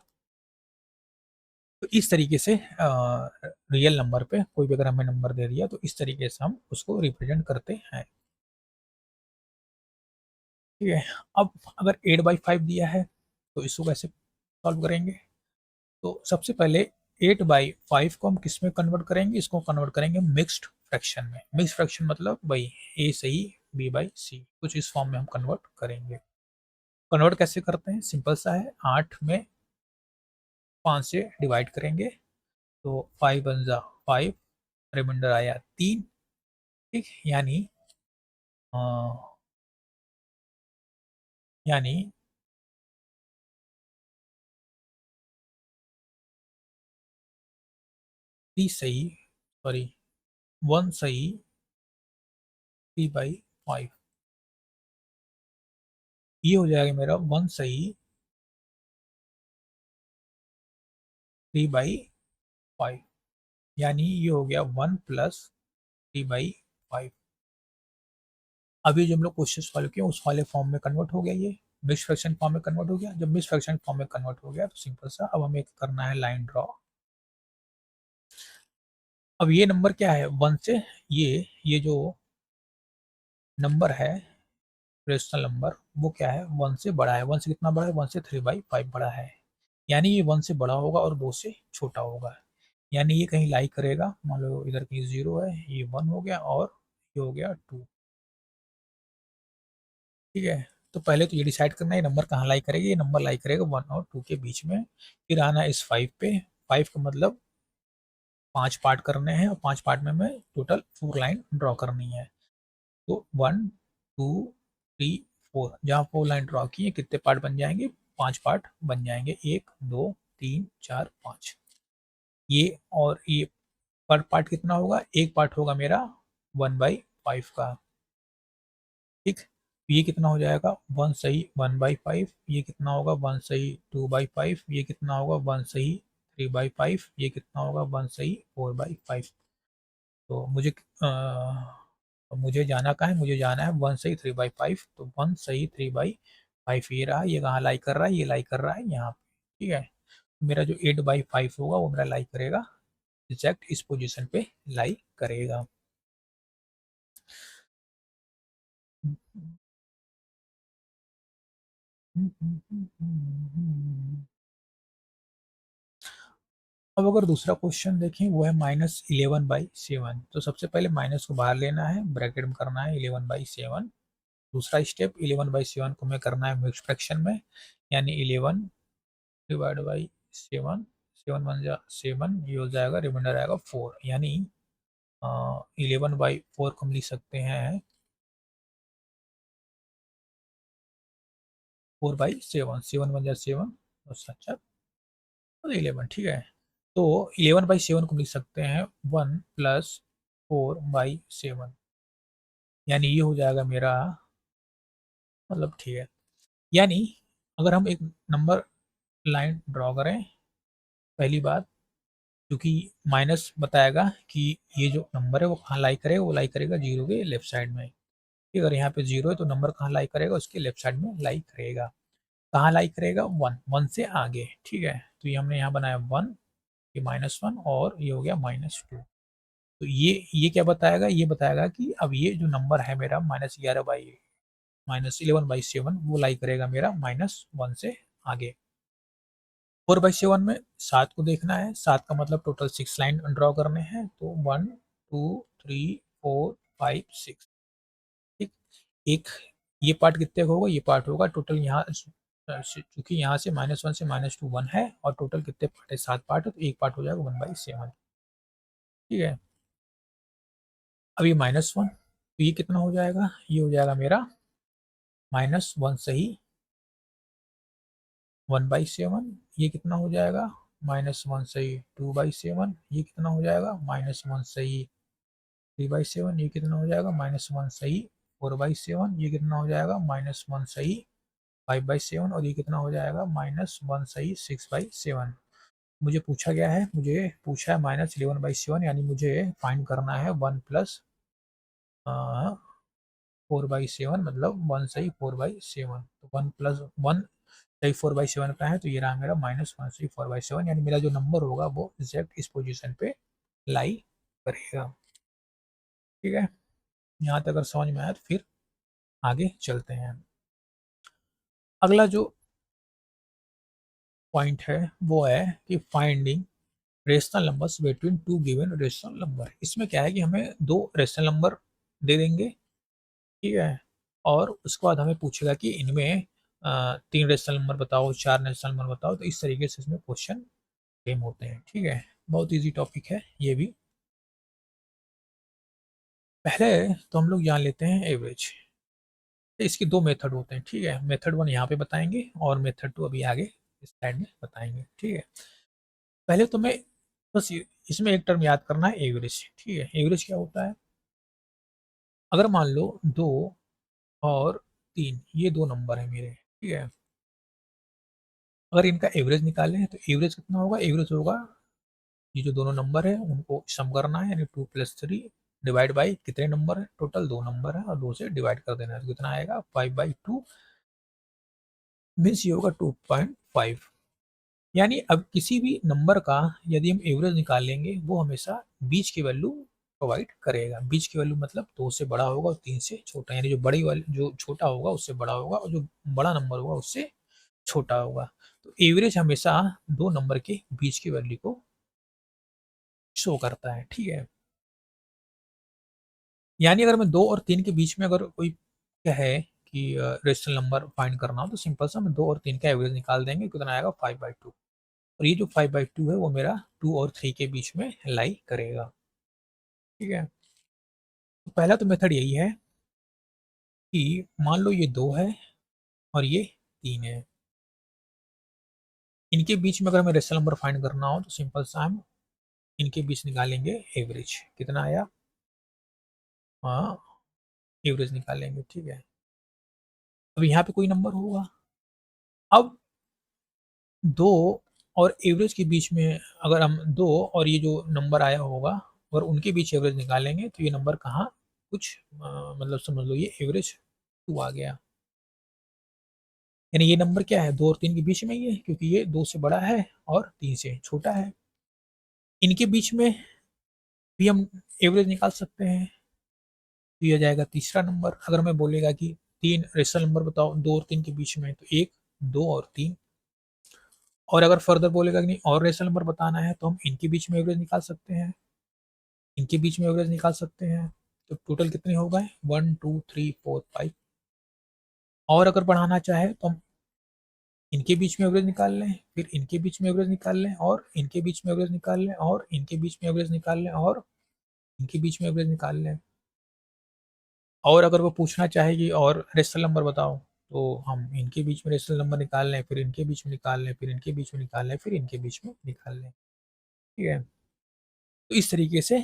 तो इस तरीके से रियल नंबर पे कोई भी अगर हमें नंबर दे दिया तो इस तरीके से हम उसको रिप्रेजेंट करते हैं। ठीक है। अब अगर 8/5 दिया है तो इसको कैसे सॉल्व करेंगे। तो सबसे पहले 8/5 को हम किस में कन्वर्ट करेंगे, इसको कन्वर्ट करेंगे मिक्स्ड फ्रैक्शन में। मिक्स्ड फ्रैक्शन मतलब भाई ए सही B/C, कुछ इस फॉर्म में हम कन्वर्ट करेंगे। कन्वर्ट कैसे करते हैं, सिंपल सा है, 8 में 5 से डिवाइड करेंगे तो 5 बन जा 5, रिमाइंडर आया 3। ठीक, अ, यानी 3 सही, सॉरी 1 सही 3/5। ये हो जाएगा मेरा 1 सही 3/5, यानी ये हो गया 1 प्लस 3/5। अभी जो हम लोग क्वेश्चन सॉल्व किए उस वाले फॉर्म में कन्वर्ट हो गया, ये मिक्स फ्रैक्शन फॉर्म में कन्वर्ट हो गया। जब मिक्स फ्रैक्शन फॉर्म में कन्वर्ट हो गया तो सिंपल सा अब हमें करना है लाइन ड्रॉ। अब ये नंबर क्या है, 1 से ये जो नंबर है रेशनल नंबर वो क्या है, 1 से बड़ा है। 1 से कितना बड़ा है, 1 से 3/5 बड़ा है। यानी ये 1 से बड़ा होगा और 2 से छोटा होगा। यानी ये कहीं लाई करेगा, मान लो इधर कहीं 0 है, ये 1 हो गया और ये हो गया 2। ठीक है। तो पहले तो ये डिसाइड करना है ये नंबर कहाँ लाई करेगा। ये नंबर लाई करेगा 1 और 2 के बीच में। फिर आना इस 5 पे। 5 का मतलब 5 पार्ट करने हैं और 5 पार्ट में हमें टोटल 4 लाइन ड्रॉ करनी है। तो 1, 2, 3, 4, जहाँ 4 लाइन ड्रॉ की है कितने पार्ट बन जाएंगे, 5 पार्ट बन जाएंगे। 1, 2, 3, 4, 5। ये और ये पर पार्ट कितना होगा, एक पार्ट होगा मेरा 1/5 का। ठीक। ये कितना हो जाएगा, 1 सही 1/5। ये कितना होगा, 1 सही 2/5। ये कितना होगा, 1 सही 3/5। ये कितना होगा, 1 सही 4/5। तो मुझे जाना कहाँ है, मुझे जाना है 1 सही 3/5। तो 1 सही 3/5 ये रहा। ये कहाँ लाई कर रहा है, ये लाई कर रहा है यहाँ पे। ठीक है। मेरा जो 8/5 होगा वो मेरा लाई करेगा एग्जैक्ट इस पोजीशन पे लाई करेगा। अब अगर दूसरा क्वेश्चन देखें वो है -11/7। तो सबसे पहले माइनस को बाहर लेना है, ब्रैकेट में करना है 11/7। दूसरा स्टेप 11/7 को हमें करना है मिक्स फ्रैक्शन में, यानी 11 डिवाइड बाई 7। 7 बन जा 7, ये हो जाएगा, रिमाइंडर आएगा 4। यानी 11/4 को हम लिख सकते हैं 4/7। 7 बन जा 7 और 7 और 11। ठीक है। तो 11/7 को हम लिख सकते हैं 1 प्लस 4/7। यानी ये हो जाएगा मेरा, मतलब ठीक है। यानी अगर हम एक नंबर लाइन ड्रॉ करें, पहली बात, क्योंकि माइनस बताएगा कि ये जो नंबर है वो कहाँ लाई करेगा, वो लाई करेगा 0 के लेफ्ट साइड में। अगर यहाँ पे 0 है तो नंबर कहाँ लाई करेगा, उसके लेफ्ट साइड में लाई करेगा। कहाँ लाई करेगा, 1, 1 से आगे। ठीक है। तो ये हमने यहाँ बनाया 1, ये -1 और ये हो गया -2। तो ये क्या बताएगा, ये बताएगा कि अब ये जो नंबर है मेरा -11/7 वो लाई करेगा मेरा -1 से आगे। 4/7 में 7 को देखना है। 7 का मतलब टोटल 6 लाइन ड्रॉ करने हैं। तो 1, 2, 3, 4, 5, 6। ठीक। एक ये पार्ट कितने का होगा, ये पार्ट होगा टोटल यहाँ, चूंकि यहाँ से -1 से -2 1 है और टोटल कितने पार्ट है, 7 पार्ट है, तो एक पार्ट हो जाएगा 1/7। ठीक है। अब ये -1 तो ये कितना हो जाएगा? ये हो जाएगा मेरा -1 सही 1/7। ये कितना हो जाएगा? -1 सही 2/7। ये कितना हो जाएगा? -1 सही 3/7। ये कितना हो जाएगा? -1 सही 4/7। ये कितना हो जाएगा? -1 सही 5/7। और ये कितना हो जाएगा? -1 सही 6/7। मुझे पूछा गया है, मुझे पूछा है -11/7, यानी मुझे फाइंड करना है 1 प्लस 4/7, मतलब 1 सही 4/7। तो 1 प्लस 1 सही 4/7 का है, तो ये रहा मेरा -1 सही 4/7, यानी मेरा जो नंबर होगा वो एग्जैक्ट इस पोजीशन पे लाई करेगा। ठीक है, यहाँ तक अगर समझ में आया तो फिर आगे चलते हैं। अगला जो पॉइंट है वो है कि finding rational numbers between two given rational number. इसमें क्या है कि हमें दो रेशनल नंबर दे देंगे, ठीक है, और उसके बाद हमें पूछेगा कि इनमें तीन रेशनल नंबर बताओ, चार रेशनल नंबर बताओ। तो इस तरीके से इसमें क्वेश्चन फ्रेम होते हैं। ठीक है, बहुत इजी टॉपिक है ये भी। पहले तो हम लोग जान लेते हैं एवरेज। इसके दो मेथड होते हैं, ठीक है। मेथड 1 यहाँ पे बताएंगे और मेथड 2 अभी आगे इस स्लाइड में बताएंगे, ठीक है। पहले तो मैं बस इसमें एक टर्म याद करना है, एवरेज। ठीक है, एवरेज क्या होता है? अगर मान लो 2 और 3 ये दो नंबर है मेरे, ठीक है। अगर इनका एवरेज निकालें तो एवरेज कितना होगा? एवरेज होगा ये जो दोनों नंबर है उनको सम करना है, यानी 2 + 3 डिवाइड बाई कितने नंबर है? टोटल दो नंबर है, और 2 से डिवाइड कर देना है, तो कितना आएगा? 5/2 मीन्स ये होगा 2.5। यानी अब किसी भी नंबर का यदि हम एवरेज निकालेंगे वो हमेशा बीच की वैल्यू प्रोवाइड करेगा। बीच की वैल्यू मतलब 2 से बड़ा होगा और 3 से छोटा, यानी जो बड़ी वाली जो छोटा होगा उससे बड़ा होगा, और जो बड़ा नंबर होगा उससे छोटा होगा। तो एवरेज हमेशा दो नंबर के बीच की वैल्यू को शो करता है, ठीक है। यानी अगर मैं 2 और 3 के बीच में अगर कोई कहे कि रेशनल नंबर फाइंड करना हो, तो सिंपल सा मैं 2 और 3 का एवरेज निकाल देंगे, कितना आएगा? 5/2। और ये जो 5/2 है वो मेरा 2 और 3 के बीच में लाई करेगा, ठीक है। तो पहला तो मेथड यही है कि मान लो ये 2 है और ये 3 है, इनके बीच में अगर हमें रेशनल नंबर फाइंड करना हो तो सिंपल सा हम इनके बीच निकालेंगे एवरेज। कितना आया? हाँ, एवरेज निकालेंगे, ठीक है। अब यहाँ पे कोई नंबर होगा, अब 2 और एवरेज के बीच में अगर हम 2 और ये जो नंबर आया होगा और उनके बीच एवरेज निकालेंगे तो ये नंबर कहाँ कुछ मतलब समझ लो ये एवरेज 2 आ गया। यानी ये नंबर क्या है? 2 और 3 के बीच में ही है, क्योंकि ये 2 से बड़ा है और 3 से छोटा है। इनके बीच में भी हम एवरेज निकाल सकते हैं, तो ये आ जाएगा तीसरा नंबर। अगर मैं बोलेगा कि 3 रेशनल नंबर बताओ 2 और 3 के बीच में, तो 1, 2 और 3। और अगर फर्दर बोलेगा कि नहीं और रेशनल नंबर बताना है, तो हम इनके बीच में एवरेज निकाल सकते हैं, इनके बीच में एवरेज निकाल सकते हैं। तो टोटल कितने हो गए? 1 2 3 4 5। और अगर बढ़ाना चाहे तो हम इनके बीच में एवरेज निकाल लें, फिर इनके बीच में एवरेज निकाल लें, और इनके बीच में एवरेज निकाल लें, और इनके बीच में एवरेज निकाल लें, और इनके बीच में एवरेज निकाल लें। और अगर वो पूछना चाहे कि और रेशनल नंबर बताओ, तो हम इनके बीच में रेशनल नंबर निकाल लें, फिर इनके बीच में निकाल लें, फिर इनके बीच में निकाल लें, फिर इनके बीच में निकाल लें, ठीक है। तो इस तरीके से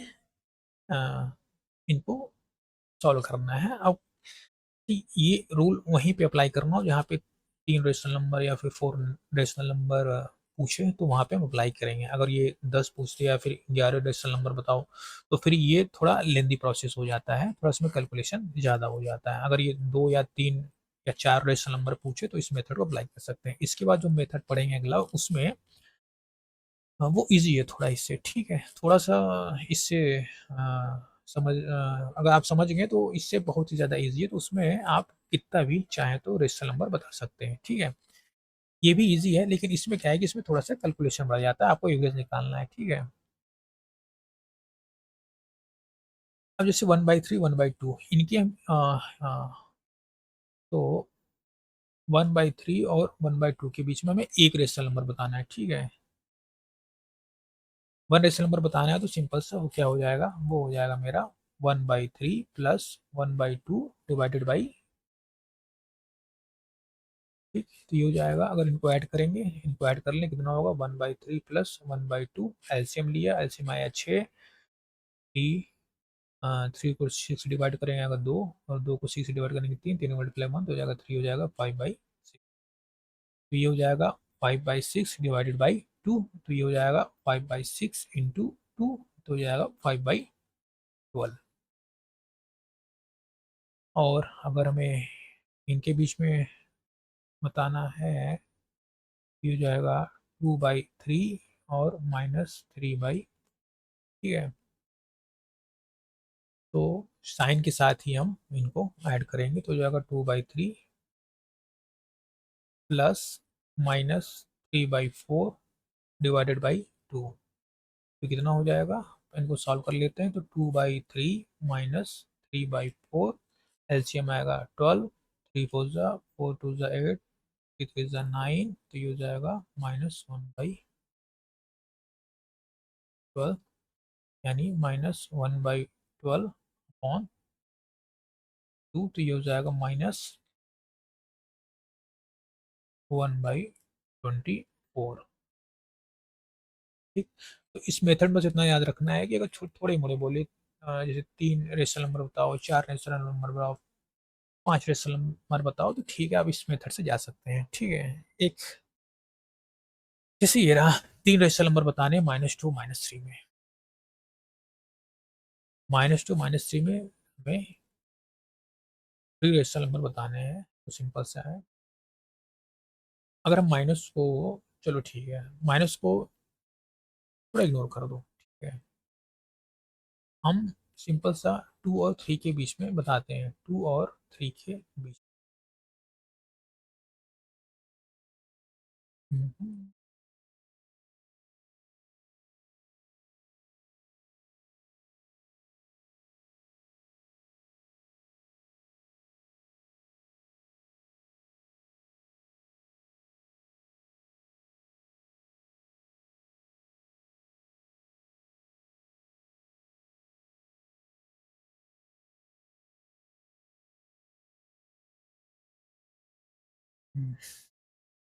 अ, इनको सॉल्व करना है। अब ये रूल वहीं पे अप्लाई करना हो जहाँ पे 3 रेशनल नंबर या फिर 4 रेशनल नंबर पूछे, तो वहाँ पे हम अप्लाई करेंगे। अगर ये 10 पूछते या फिर 11 रेशनल नंबर बताओ, तो फिर ये थोड़ा लेंदी प्रोसेस हो जाता है, थोड़ा इसमें कैलकुलेशन ज़्यादा हो जाता है। अगर ये 2 या 3 या 4 रेशनल नंबर पूछे तो इस मेथड को अप्लाई कर सकते हैं। इसके बाद जो मेथड पढ़ेंगे अगला, उसमें वो ईज़ी है थोड़ा इससे, ठीक है। थोड़ा-सा इससे अगर आप समझ गए तो इससे बहुत ही ज़्यादा ईज़ी है, तो उसमें आप कितना भी चाहें तो रेशनल नंबर बता सकते हैं, ठीक है। ये भी ईज़ी है, लेकिन इसमें क्या है कि इसमें थोड़ा-सा कैलकुलेशन बढ़ जाता है, आपको एवरेज निकालना है, ठीक है। अब जैसे 1/3, 1/2 इनके हम तो 1/3 और 1/2 के बीच में हमें एक रेशनल नंबर बताना है, ठीक है। 1 रेशनल नंबर बताना है तो सिंपल सा वो क्या हो जाएगा? वो हो जाएगा मेरा 1/3 प्लस 1/2 डिवाइडेड बाई, ठीक, तो ये हो जाएगा। अगर इनको ऐड करेंगे, इनको ऐड कर लें, कितना होगा 1/3 प्लस 1/2, एलसीएम लिया, एलसीएम आया 6, थ्री, 3 को 6 डिवाइड करेंगे आएगा 2, और 2 को 6 से डिवाइड करेंगे 3, 3 मल्टीप्लाई 1 तो हो जाएगा 3, हो जाएगा 5/6। तो ये हो जाएगा 5/6 डिवाइडेड बाई 2, तो ये हो जाएगा 5/6 इंटू 2, तो हो जाएगा 5/12। और अगर हमें इनके बीच में बताना है, ये हो जाएगा 2/3 और -3/, ठीक है। तो साइन के साथ ही हम इनको ऐड करेंगे, तो हो जाएगा 2/3 प्लस -3/4 डिवाइडेड बाई 2, तो कितना हो जाएगा, इनको सॉल्व कर लेते हैं। तो 2/3 -3/4, एलसीएम आएगा 12, 3 4 जा 4 2 जा 8, 3 3 जा 9, तो ये हो जाएगा -1/12, यानी -1/12 अपॉन 2, तो ये हो जाएगा -1/24। ठीक, तो इस मेथड में बस इतना याद रखना है कि अगर थोड़े मोड़े बोले, जैसे 3 रेशनल नंबर बताओ, 4 रेशनल नंबर बताओ, 5 रेशनल नंबर बताओ, तो ठीक है, आप इस मेथड से जा सकते हैं, ठीक है। एक जैसे ये रहा, 3 रेशनल नंबर बताने -2 -3 में, -2 -3 में हमें 3 रेशनल नंबर बताने हैं, तो सिंपल सा है। अगर हम माइनस को, चलो ठीक है, माइनस को थोड़ा इग्नोर कर दो, ठीक है। हम सिंपल सा 2 और 3 के बीच में बताते हैं, 2 और 3 के बीच में।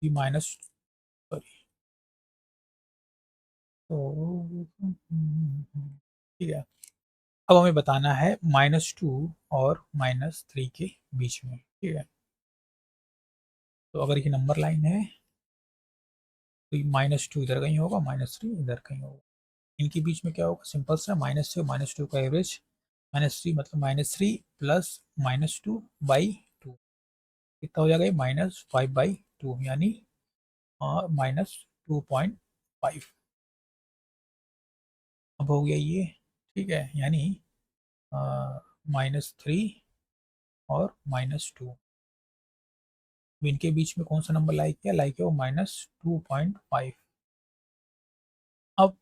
ये माइनस, सॉरी, तो ठीक है। अब हमें बताना है -2 और -3 के बीच में, ठीक है। तो अगर ये नंबर लाइन है, तो -2 इधर कहीं होगा, -3 इधर कहीं होगा। इनके बीच में क्या होगा, सिंपल सा, माइनस से -2 का एवरेज, -3 मतलब -3 प्लस -2/2, कितना हो जाएगा, -5/2, यानी -2.5। अब हो गया ये, ठीक है, यानी -3 और -2, इनके बीच में कौन सा नंबर लाइक किया, लाइक है वो -2.5। अब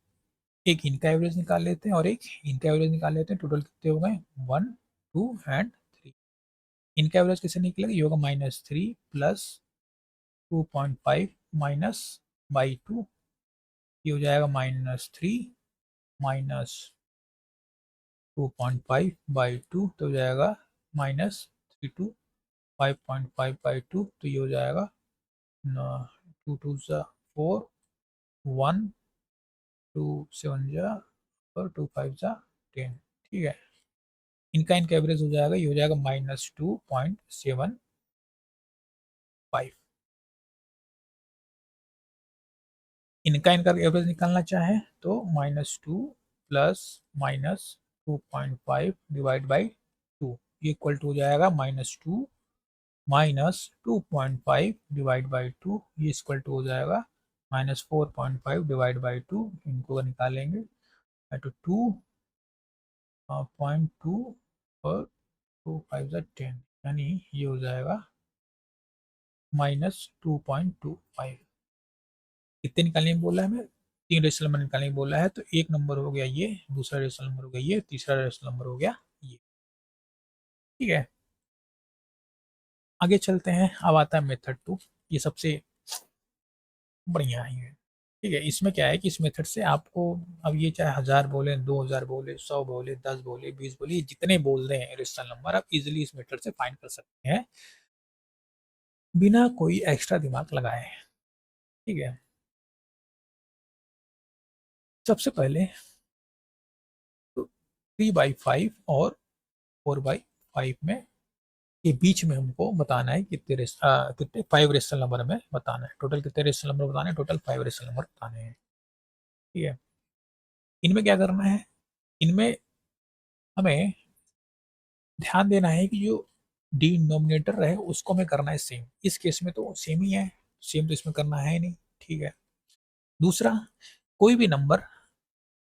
एक इनका एवरेज निकाल लेते हैं और एक इनका एवरेज निकाल लेते हैं, टोटल कितने हो गए, 1 2 एंड 3। इनका एवरेज कैसे निकलेगा, ये होगा -3 प्लस 2.5 -/2, ये हो जाएगा -3 -2.5/2, तो हो जाएगा -3 to 5.5/2, तो ये हो जाएगा 2 2 ज़ा 4, 1 2 7 ज़ा, और 2 5 ज़ा 10, ठीक है। इनका एवरेज हो जाएगा, ये हो जाएगा -2.75। इनका एवरेज निकालना चाहे तो -2 plus -2.5 divide by 2, equal to हो जाएगा -2 -2.5 डिवाइड बाई 2, ये इक्वल टू हो जाएगा -4.5 डिवाइड बाई 2, इनको निकालेंगे तो 2.2 और 2 5 10, यानी ये हो जाएगा -2.25। कितने निकालने में बोला है हमें, 3 रेशनल नंबर निकालने में बोला है, तो एक नंबर हो गया ये, दूसरा रेशनल नंबर हो गया ये, तीसरा रेशनल नंबर हो गया ये, ठीक है। आगे चलते हैं, अब आता है मेथड 2, ये सबसे बढ़िया है ये, ठीक है, इसमें क्या है कि इस मेथड से आपको अब ये चाहे 1000 बोले, 2000 बोले, 100 बोले, 10 बोले, 20 बोले, ये जितने बोल रहे हैं रेशनल नंबर आप इजीली इस मेथड से फाइंड कर सकते हैं बिना कोई एक्स्ट्रा दिमाग लगाए। ठीक है, सबसे पहले तो 3/5 और 4/5 में के बीच में हमको बताना है कितने 5 रेशनल नंबर हमें बताना है। टोटल कितने रेशनल नंबर बताने हैं? टोटल 5 रेशनल नंबर बताने हैं। ठीक है, इनमें क्या करना है? इनमें हमें ध्यान देना है कि जो डिनोमिनेटर है उसको हमें करना है सेम। इस केस में तो सेम ही है, सेम तो इसमें करना है नहीं। ठीक है, दूसरा, कोई भी नंबर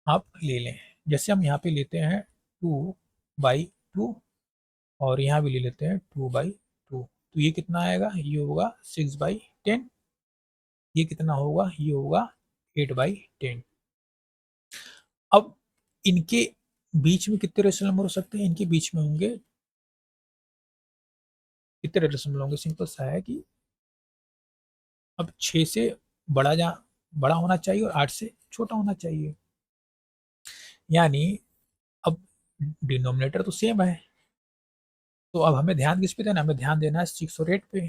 आप ले लें, जैसे हम यहाँ पे लेते हैं 2/2 और यहाँ भी ले लेते हैं 2/2, तो ये कितना आएगा? ये होगा 6/10। ये कितना होगा? ये होगा 8/10। अब इनके बीच में कितने रेशनल नंबर हो सकते हैं? इनके बीच में होंगे कितने रेशनल नंबर होंगे? सिंपल सा है कि अब 6 से बड़ा होना चाहिए और 8 से छोटा होना चाहिए। यानी अब डिनोमिनेटर तो सेम है, तो अब हमें ध्यान किस पे देना है? हमें ध्यान देना है 6 और 8 पे।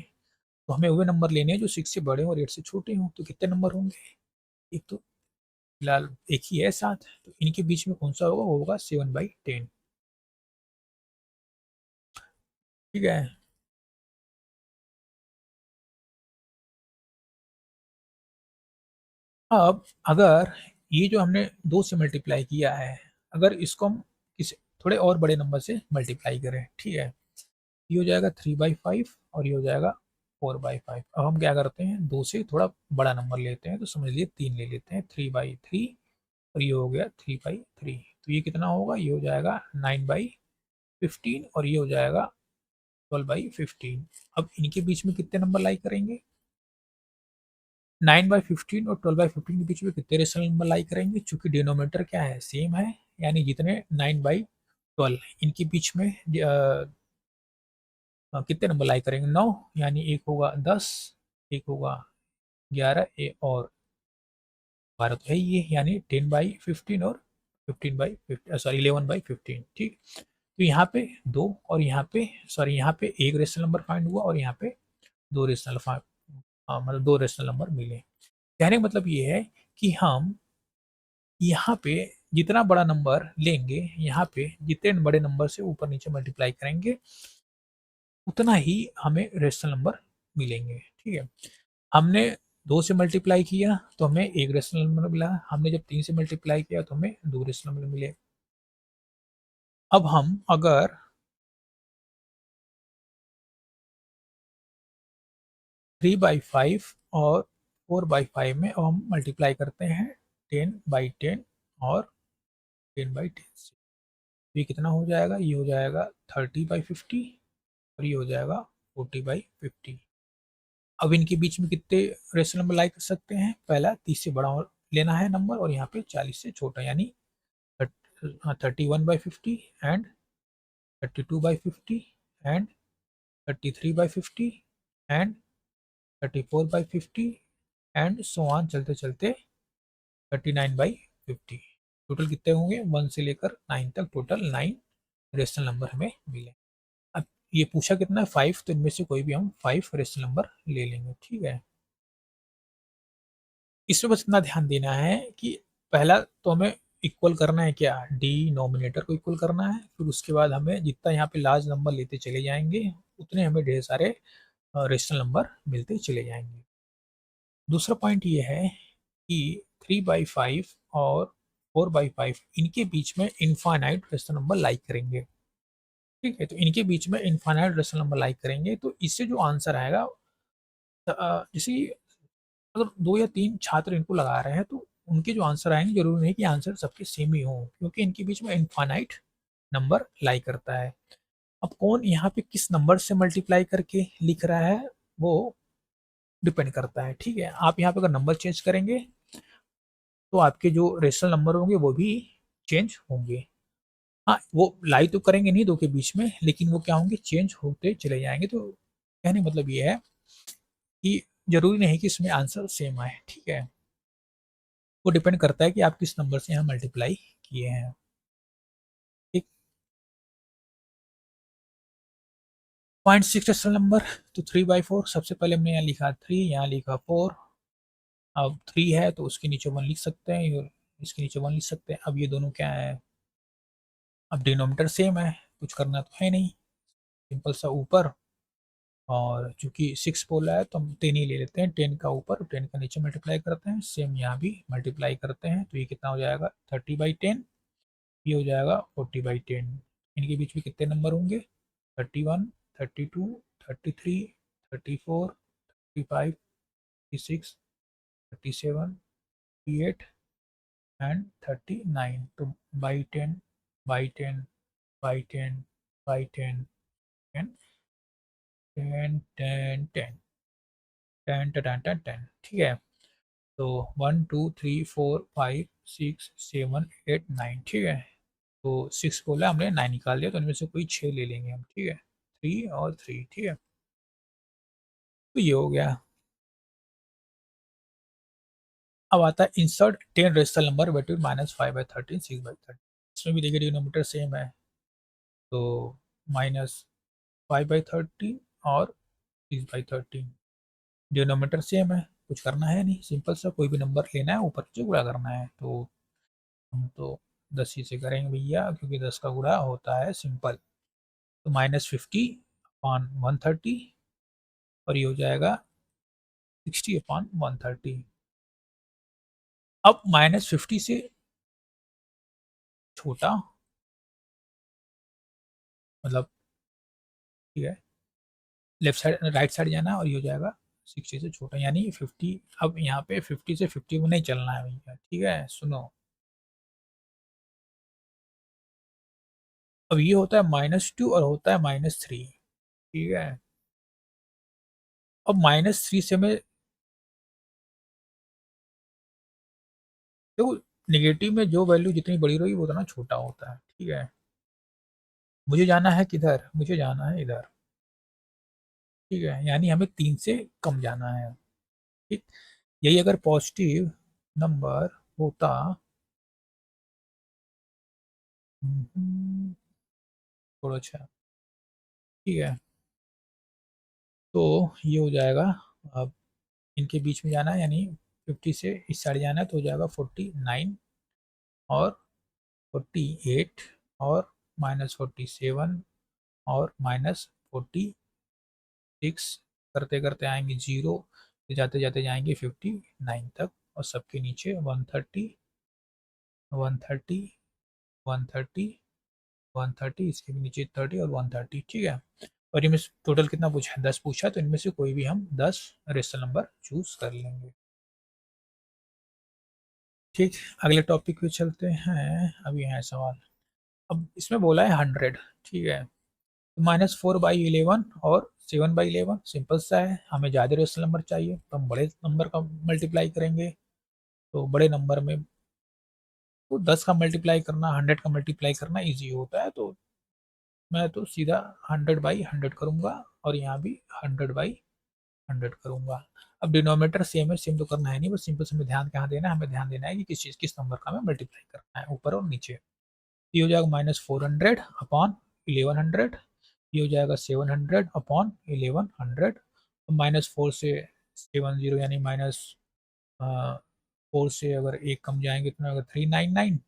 तो हमें वो नंबर लेने हैं जो 6 से बड़े हों और 8 से छोटे हों। तो कितने नंबर होंगे? एक तो फिलहाल एक ही है 7, तो इनके बीच में कौन सा होगा? वो होगा 7/10। ठीक है, अब अगर ये जो हमने 2 से मल्टीप्लाई किया है, अगर इसको हम किसी थोड़े और बड़े नंबर से मल्टीप्लाई करें, ठीक है, ये हो जाएगा 3/5 और ये हो जाएगा 4/5। अब हम क्या करते हैं? 2 से थोड़ा बड़ा नंबर लेते हैं, तो समझ लिए 3 ले लेते हैं, 3/3 और ये हो गया 3/3। तो ये कितना होगा? ये हो जाएगा 9/15 और ये हो जाएगा 12/15। अब इनके बीच में कितने नंबर लाई करेंगे? 9/15 और 12/15 के बीच में कितने रेशनल नंबर लाई करेंगे? चूंकि डिनोमिनेटर क्या है? सेम है, यानी जितने 9/12 इनके बीच में कितने नंबर लाई करेंगे? 9, यानी एक होगा 10, एक होगा 11 और 12 तो है ये, यानी 10/15 और 15/15, सॉरी 11/15। ठीक, तो यहाँ पे दो और यहाँ पे सॉरी यहाँ पे एक रेशनल नंबर फाइंड हुआ और यहाँ पे दो रेशनल मतलब दो रेशनल नंबर मिले। कहने का मतलब ये है कि हम यहाँ पे जितना बड़ा नंबर लेंगे, यहाँ पे जितने बड़े नंबर से ऊपर नीचे मल्टीप्लाई करेंगे उतना ही हमें रेशनल नंबर मिलेंगे। ठीक है, हमने 2 से मल्टीप्लाई किया तो हमें एक रेशनल नंबर मिला, हमने जब 3 से मल्टीप्लाई किया तो हमें 2 रेशनल नंबर मिले। अब हम अगर 3/5 और 4/5 में अब हम मल्टीप्लाई करते हैं 10/10 और 10/10 से, तो ये कितना हो जाएगा? ये हो जाएगा 30/50 और ये हो जाएगा 40/50। अब इनके बीच में कितने रेशनल नंबर लाई कर सकते हैं? पहला 30 से बड़ा लेना है नंबर और यहाँ पे 40 से छोटा, यानी 31/50 and 32/50 and 33/50 and 34/50 and so on चलते चलते 39/50। टोटल कितने होंगे? 1 से लेकर 9 तक टोटल 9 रेशनल नंबर हमें मिले। अब ये पूछा कितना है? 5, तो इनमें से कोई भी हम 5 रेशनल नंबर ले लेंगे। ठीक है, इसमें बस इतना ध्यान देना है कि पहला तो हमें इक्वल करना है क्या? डिनोमिनेटर को इक्वल करना है, फिर उसके बाद हमें जितना यहाँ पे लार्ज नंबर लेते चले जाएंगे उतने हमें ढेर सारे रेशनल नंबर मिलते चले जाएंगे। दूसरा पॉइंट ये है कि 3/5 और 4/5 इनके बीच में इनफाइनाइट रेशनल नंबर लाइक करेंगे। ठीक है, तो इनके बीच में इनफाइनाइट रेशनल नंबर लाइक करेंगे तो इससे जो आंसर आएगा, जैसे अगर 2 या 3 छात्र इनको लगा रहे हैं तो उनके जो आंसर आएँगे ज़रूरी नहीं कि आंसर सबके सेम ही हों, क्योंकि इनके बीच में इनफाइनाइट नंबर लाई करता है। अब कौन यहाँ पे किस नंबर से मल्टीप्लाई करके लिख रहा है, वो डिपेंड करता है। ठीक है, आप यहाँ पे अगर नंबर चेंज करेंगे तो आपके जो रेशनल नंबर होंगे वो भी चेंज होंगे। हाँ, वो लाई तो करेंगे नहीं 2 के बीच में, लेकिन वो क्या होंगे? चेंज होते चले जाएँगे। तो कहने का मतलब ये है कि ज़रूरी नहीं कि इसमें आंसर सेम आए। ठीक है? वो डिपेंड करता है कि आप किस नंबर से यहाँ मल्टीप्लाई किए हैं। ठीक, 0.6 डेसिमल नंबर, तो 3/4 सबसे पहले हमने यहाँ लिखा 3, यहाँ लिखा 4। अब 3 है तो उसके नीचे 1 लिख सकते हैं, और इसके नीचे 1 लिख सकते हैं। अब ये दोनों क्या है, अब डिनोमिनेटर सेम है, कुछ करना तो है नहीं, सिंपल सा ऊपर, और चूंकि 6 बोला है तो हम 10 ही ले लेते हैं, 10 का ऊपर 10 का नीचे मल्टीप्लाई करते हैं, सेम यहाँ भी मल्टीप्लाई करते हैं, तो ये कितना हो जाएगा 30/10, ये हो जाएगा 40/10। इनके बीच में कितने नंबर होंगे, 31, 32, 33, 34, 35, 36, 37, 38 एंड 39। तो by 10, by 10, by 10, by 10, and 10, 10, 10, 10, 10, 10, 10, ठीक है। तो 1 2 3 4 5 6 7 8 9, ठीक है। तो 6 बोला हमने, 9 निकाल दिया, तो इनमें से कोई 6 ले लेंगे हम, ठीक है, 3 और 3, ठीक है। तो ये हो गया। अब आता है इंसर्ट 10 रेशनल नंबर बिटवीन -5/13, 6/13। इसमें भी देखिए डिनोमिनेटर सेम है, तो -5/13 और 6/13, डिनोमिनेटर सेम है, कुछ करना है नहीं, सिंपल सा कोई भी नंबर लेना है, ऊपर नीचे गुणा करना है। तो हम तो 10 ही से करेंगे भैया, क्योंकि 10 का गुणा होता है सिंपल। तो -50/130, और ये हो जाएगा 60/130। अब -50 से छोटा, मतलब, ठीक है, लेफ्ट साइड राइट साइड जाना है, और ये हो जाएगा 60 से छोटा, यानी 50। अब यहाँ पे 50 से 50 में नहीं चलना है भैया, ठीक है, सुनो। अब ये होता है -2 और होता है -3, ठीक है। अब -3 से मैं, देखो, नेगेटिव में जो वैल्यू जितनी बड़ी रहेगी वो उतना छोटा होता है, ठीक है। मुझे जाना है किधर, मुझे जाना है इधर, ठीक है, यानी हमें 3 से कम जाना है, ठीक। यही अगर पॉजिटिव नंबर होता, थोड़ा अच्छा, ठीक है, तो ये हो जाएगा। अब इनके बीच में जाना है, यानी 50 से इस साइड जाना है, तो हो जाएगा 49 और 48 और -47 और -46, करते करते आएंगे 0, जाते जाते जाएंगे 59 तक, और सबके नीचे 130, 130, 130, 130, इसके भी नीचे 30 और 130, ठीक है। और इनमें से टोटल कितना पूछा है, 10 पूछा है, तो इनमें से कोई भी हम 10 रेशनल नंबर चूज कर लेंगे। ठीक, अगले टॉपिक पे चलते हैं। अभी है सवाल, अब इसमें बोला है 100, ठीक है। -4/11 और 7/11, सिंपल सा है, हमें ज़्यादा रेशनल नंबर चाहिए, तो हम बड़े नंबर का मल्टीप्लाई करेंगे। तो बड़े नंबर में तो 10 का मल्टीप्लाई करना, 100 का मल्टीप्लाई करना ईजी होता है, तो मैं तो सीधा 100/100 करूँगा, और यहाँ भी 100/100 करूँगा। अब डिनोमिनेटर सेम है, सेम तो करना है नहीं, बस सिंपल से हमें ध्यान कहाँ देना है, हमें ध्यान देना है कि किस चीज़, किस नंबर का हमें मल्टीप्लाई करना है, ऊपर और नीचे। ये हो जाएगा -400/1100, ये हो जाएगा 700/1100। -4 से 70, यानी -4 से अगर एक कम जाएंगे तो अगर 399,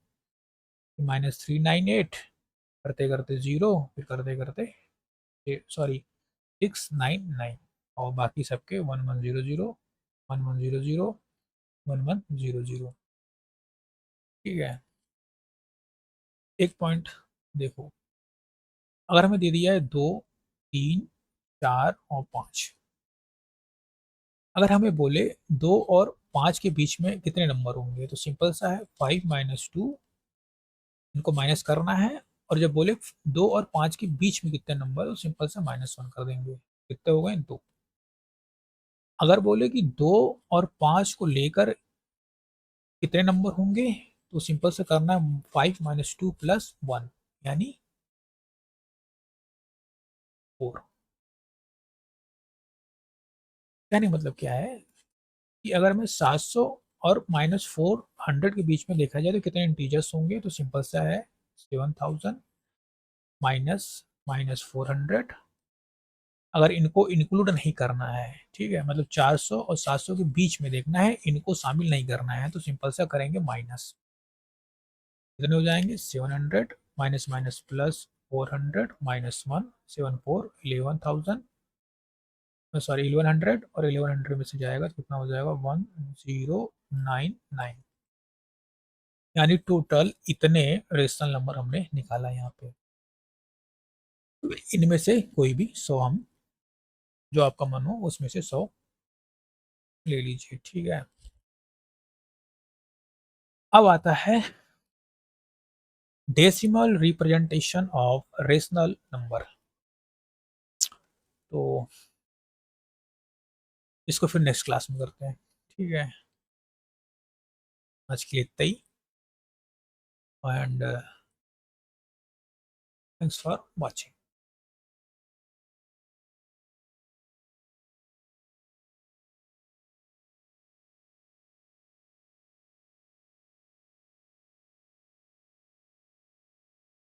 -398, करते करते 0, फिर करते करते, सॉरी, 699, और बाकी सबके 1100, 1100, 1100, ठीक है। एक पॉइंट देखो, अगर हमें दे दिया है 2, 3, 4 और 5, अगर हमें बोले 2 और 5 के बीच में कितने नंबर होंगे, तो सिंपल सा है, 5 - 2, इनको माइनस करना है। और जब बोले 2 और 5 के बीच में कितने नंबर, तो सिंपल से -1 कर देंगे, कितने हो गए 2। अगर बोले कि 2 और 5 को लेकर कितने नंबर होंगे, तो सिंपल से करना है 5 - 2 + 1, यानी 4। यानी मतलब क्या है कि अगर हमें 700 और -400 के बीच में देखा जाए तो कितने इंटीजर्स होंगे, तो सिंपल सा है 7000 माइनस -400। अगर इनको इंक्लूड नहीं करना है, ठीक है, मतलब 400 और 700 के बीच में देखना है, इनको शामिल नहीं करना है, तो सिंपल सा करेंगे माइनस। कितने हो जाएंगे 700 minus minus plus 400 minus 1 7 4 11,000, sorry 1100, और 1100 में से जाएगा तो कितना हो जाएगा 1099, यानी टोटल इतने रेशनल नंबर हमने निकाला यहाँ पे। इनमें से कोई भी 100 हम, जो आपका मन हो उसमें से 100 ले लीजिए, ठीक है। अब आता है decimal representation of rational number. तो इसको फिर नेक्स्ट क्लास में करते हैं, ठीक है। आज के लिए इतना ही, एंड थैंक्स फॉर वॉचिंग।